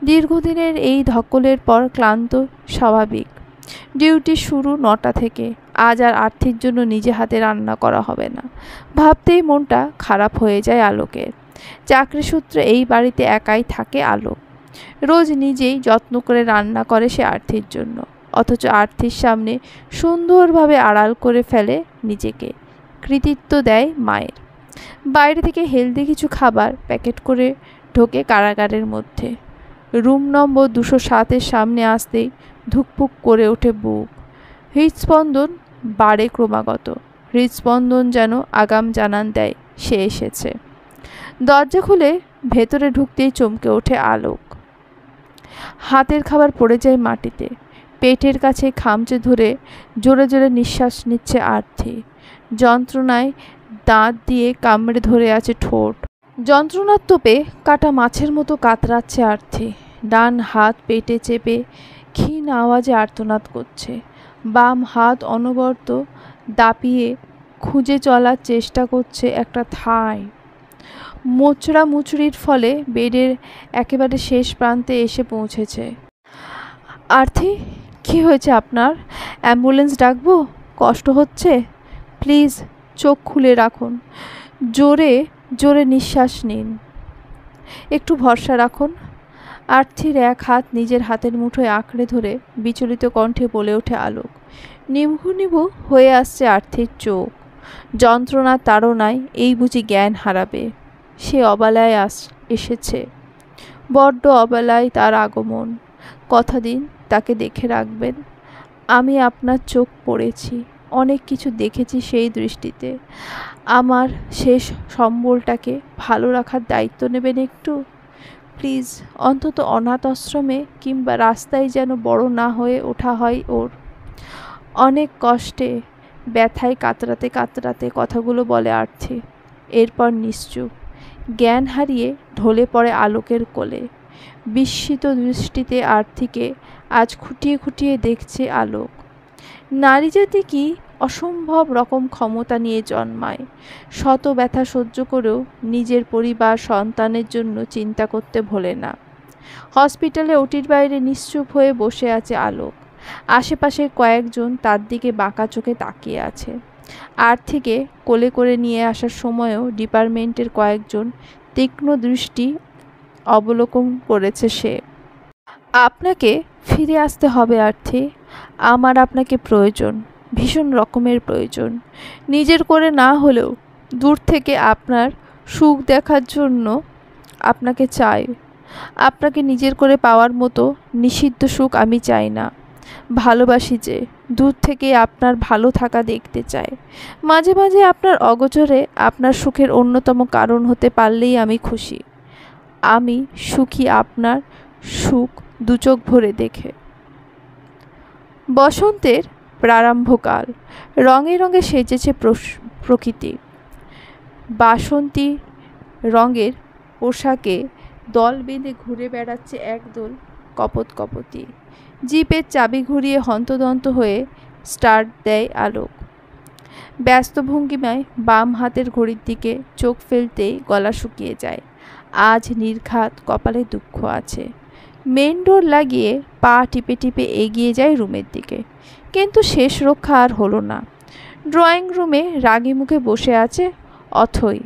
দীর্ঘদিনের এই ধকলের পর ক্লান্ত স্বাভাবিক। ডিউটি শুরু 9টা থেকে। আজ আর আর্থির জন্য নিজে হাতে রান্না করা হবে না ভাবতেই মনটা খারাপ হয়ে যায় আলোকের। চাকরি সূত্রে এই বাড়িতে একাই থাকে আলোক। রোজ নিজেই যত্ন করে রান্না করে সে আর্থির জন্য, অথচ আর্থির সামনে সুন্দরভাবে আড়াল করে ফেলে নিজেকে। কৃতিত্ব দেয় মায়ের। বাইরে থেকে হেলদি কিছু খাবার প্যাকেট করে ঢোকে কারাগারের মধ্যে। রুম নম্বর 207-এর সামনে আসতেই ধুকপুক করে ওঠে বুক। হৃদস্পন্দন বাড়ে ক্রমাগত। হৃদস্পন্দন যেন আগাম জানান দেয় সে এসেছে। দরজা খুলে ভেতরে ঢুকতেই চমকে ওঠে আলোক। হাতের খাবার পড়ে যায় মাটিতে। পেটের কাছে খামচে ধরে জোরে জোরে নিঃশ্বাস নিচ্ছে আর্থি। যন্ত্রণায় দাঁত দিয়ে কামড়ে ধরে আছে ঠোঁট। যন্ত্রণার তোপে কাটা মাছের মতো কাতরাচ্ছে আর্থি। ডান হাত পেটে চেপে ক্ষীণ আওয়াজে আর্তনাদ করছে। বাম হাত অনবরত দাপিয়ে খুঁজে চলার চেষ্টা করছে একটা ঠাঁই। মোচড়া মুচড়ির ফলে বেডের একেবারে শেষ প্রান্তে এসে পৌঁছেছে। আর্থি, কি হয়েছে আপনার? অ্যাম্বুলেন্স ডাকবো? কষ্ট হচ্ছে? প্লিজ চোখ খুলে রাখুন, জোরে জোরে নিঃশ্বাস নিন, একটু ভরসা রাখুন। আর্থির এক হাত নিজের হাতের মুঠোয় আঁকড়ে ধরে বিচলিত কণ্ঠে বলে ওঠে আলোক। নিভু নিভু হয়ে আসছে আর্থির চোখ। যন্ত্রণার তাড়নায় এই বুঝি জ্ঞান হারাবে। সে অবলায় এসেছে, বড্ড অবলায় তার আগমন। কথা দিন তাকে দেখে রাখবেন। আমি আপনার চোখ পড়েছি, অনেক কিছু দেখেছি সেই দৃষ্টিতে। আমার শেষ সম্বলটাকে ভালো রাখার দায়িত্ব নেবেন একটু প্লিজ। অন্তত অনাথ আশ্রমে কিংবা রাস্তায় যেন বড় না হয়ে ওঠা হয় ওর। অনেক কষ্টে ব্যথায় কাতরাতে কাতরাতে কথাগুলো বলে আর্থি। এরপর নিশ্চুপ জ্ঞান হারিয়ে ঢলে পড়ে আলোকের কোলে। বিস্মিত দৃষ্টিতে আর্থিকে আজ খুঁটিয়ে খুঁটিয়ে দেখছে আলোক। নারী জাতি কি অসম্ভব রকম ক্ষমতা নিয়ে জন্মায়। শত ব্যথা সহ্য করেও নিজের পরিবার সন্তানের জন্য চিন্তা করতে ভোলে না। হসপিটালে ওটির বাইরে নিশ্চুপ হয়ে বসে আছে আলোক। আশেপাশে কয়েকজন তার দিকে বাঁকা চোখে তাকিয়ে আছে। আর্থিকে কোলে করে নিয়ে আসার সময়ও ডিপার্টমেন্টের কয়েকজন তীক্ষ্ণ দৃষ্টি অবলোকন করেছে সে। আপনাকে ফিরে আসতে হবে আর্থি, আমার আপনাকে প্রয়োজন, ভীষণ রকমের প্রয়োজন। নিজের করে না হলেও দূর থেকে আপনার সুখ দেখার জন্য আপনাকে চাই। আপনাকে নিজের করে পাওয়ার মতো নিষিদ্ধ সুখ আমি চাই না। ভালোবাসি যে, দূর থেকে আপনার ভালো থাকা দেখতে চাই। মাঝে মাঝে আপনার অগোচরে আপনার সুখের অন্যতম কারণ হতে পারলেই আমি খুশি। আমি সুখী আপনার সুখ দুচোখ ভরে দেখে। বসন্তের প্রারম্ভকাল। রঙে রঙে সেজেছে প্রকৃতি। বাসন্তী রঙের পোশাকে দল বেঁধে ঘুরে বেড়াচ্ছে একদল কপোতী। জিপের চাবি ঘুরিয়ে হন্তদন্ত হয়ে স্টার্ট দেয় আলোক। ব্যস্ত ভঙ্গিমায় বাম হাতের ঘড়ির দিকে চোখ ফেলতেই গলা শুকিয়ে যায়। আজ নির্ঘাত কপালে দুঃখ আছে। মেন ডোর লাগিয়ে পা টিপে টিপে এগিয়ে যায় রুমের দিকে, কিন্তু শেষ রক্ষা আর হলো না। ড্রয়িং রুমে রাগী মুখে বসে আছে অথই।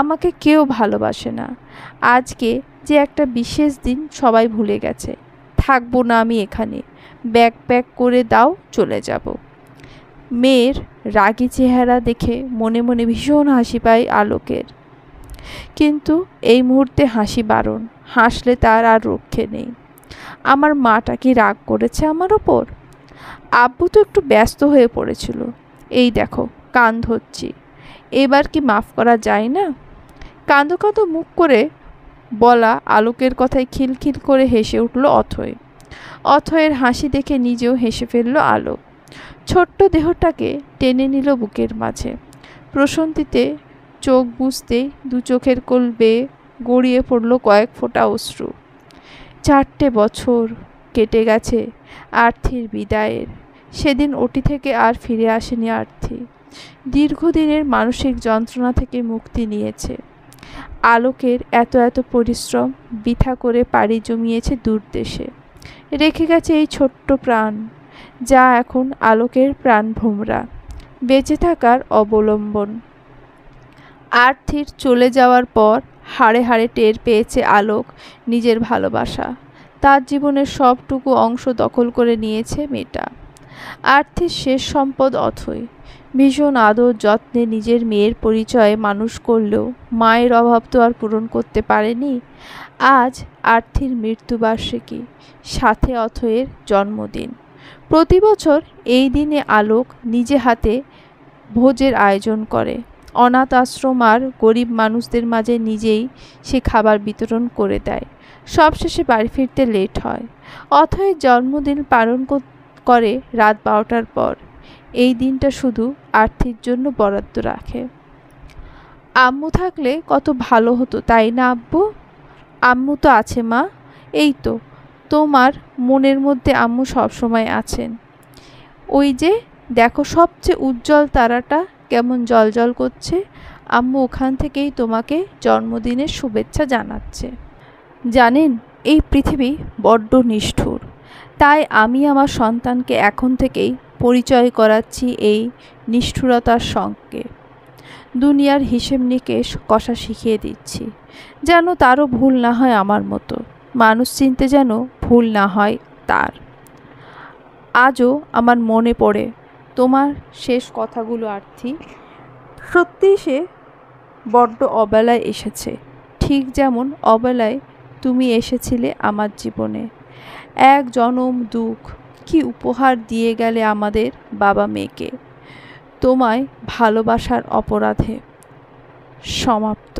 আমাকে কেউ ভালোবাসে না। আজকে যে একটা বিশেষ দিন সবাই ভুলে গেছে। থাকবো না আমি এখানে, ব্যাগ প্যাক করে দাও, চলে যাব। মেয়ের রাগী চেহারা দেখে মনে মনে ভীষণ হাসি পায় আলোকের। কিন্তু এই মুহূর্তে হাসি বারণ, হাসলে তার আর রক্ষে নেই। আমার মাটা কি রাগ করেছে আমার ওপর? আব্বু তো একটু ব্যস্ত হয়ে পড়েছিল, এই দেখো কান ধরছি, এবার কি মাফ করা যায় না? কাঁদো কাঁদো মুখ করে বলা আলোকের কথায় খিলখিল করে হেসে উঠল অথয়। অথয়ের হাসি দেখে নিজেও হেসে ফেলল আলোক। ছোট্ট দেহটাকে টেনে নিল বুকের মাঝে। প্রশান্তিতে চোখ বুজতেই দু চোখের কোল বেয়ে গড়িয়ে পড়ল কয়েক ফোঁটা অশ্রু। 4টে বছর কেটে গেছে আর্থির বিদায়ের। সেদিন ওটি থেকে আর ফিরে আসেনি আর্থি। দীর্ঘদিনের মানসিক যন্ত্রণা থেকে মুক্তি নিয়েছে। আলোকের এত পরিশ্রম বৃথা করে পাড়ি জমিয়েছে দূরদেশে। রেখে গেছে এই ছোট্ট প্রাণ, যা এখন আলোকের প্রাণভোমরা, বেঁচে থাকার অবলম্বন। আর্থির চলে যাওয়ার পর হাড়ে হাড়ে টের পেয়েছে আলোক নিজের ভালোবাসা। তার জীবনের সবটুকু অংশ দখল করে নিয়েছে মেয়েটা। আর্থির শেষ সম্পদ অথই। ভীষণ আদর যত্নে নিজের মেয়ের পরিচয়ে মানুষ করলেও মায়ের অভাব তো আর পূরণ করতে পারেনি। আজ আর্থির মৃত্যুবার্ষিকী, সাথে অথয়ের জন্মদিন। প্রতি বছর এই দিনে আলোক নিজে হাতে ভোজের আয়োজন করে। অনাথ আশ্রম আর গরিব মানুষদের মাঝে নিজেই সে খাবার বিতরণ করে দেয়। সবশেষে বাড়ি ফিরতে লেট হয়। অথয়ের জন্মদিন পালন করে রাত 12টার পর। এই দিনটা শুধু আর্থির জন্য বরাদ্দ রাখে। আম্মু থাকলে কত ভালো হতো, তাই না আব্বু? আম্মু তো আছে মা, এই তো তোমার মনের মধ্যে আম্মু সবসময় আছেন। ওই যে দেখো সবচেয়ে উজ্জ্বল তারাটা কেমন জ্বলজ্বল করছে, আম্মু ওখান থেকেই তোমাকে জন্মদিনের শুভেচ্ছা জানাচ্ছে। জানেন, এই পৃথিবী বড্ড নিষ্ঠুর, তাই আমি আমার সন্তানকে এখন থেকেই পরিচয় করাচ্ছি এই নিষ্ঠুরতার সঙ্গে। দুনিয়ার হিসেব নিকেশ কষা শিখিয়ে দিচ্ছি, যেন তারও ভুল না হয় আমার মতো, মানুষ চিনতে যেন ভুল না হয় তার। আজও আমার মনে পড়ে তোমার শেষ কথাগুলো আর্থি। সত্যিই সে বড্ড অবেলায় এসেছে, ঠিক যেমন অবেলায় তুমি এসেছিলে আমার জীবনে। এক জনম দুঃখ কি উপহার দিয়ে গেলে আমাদের বাবা মেয়েকে। তোমায় ভালোবাসার অপরাধে। সমাপ্ত।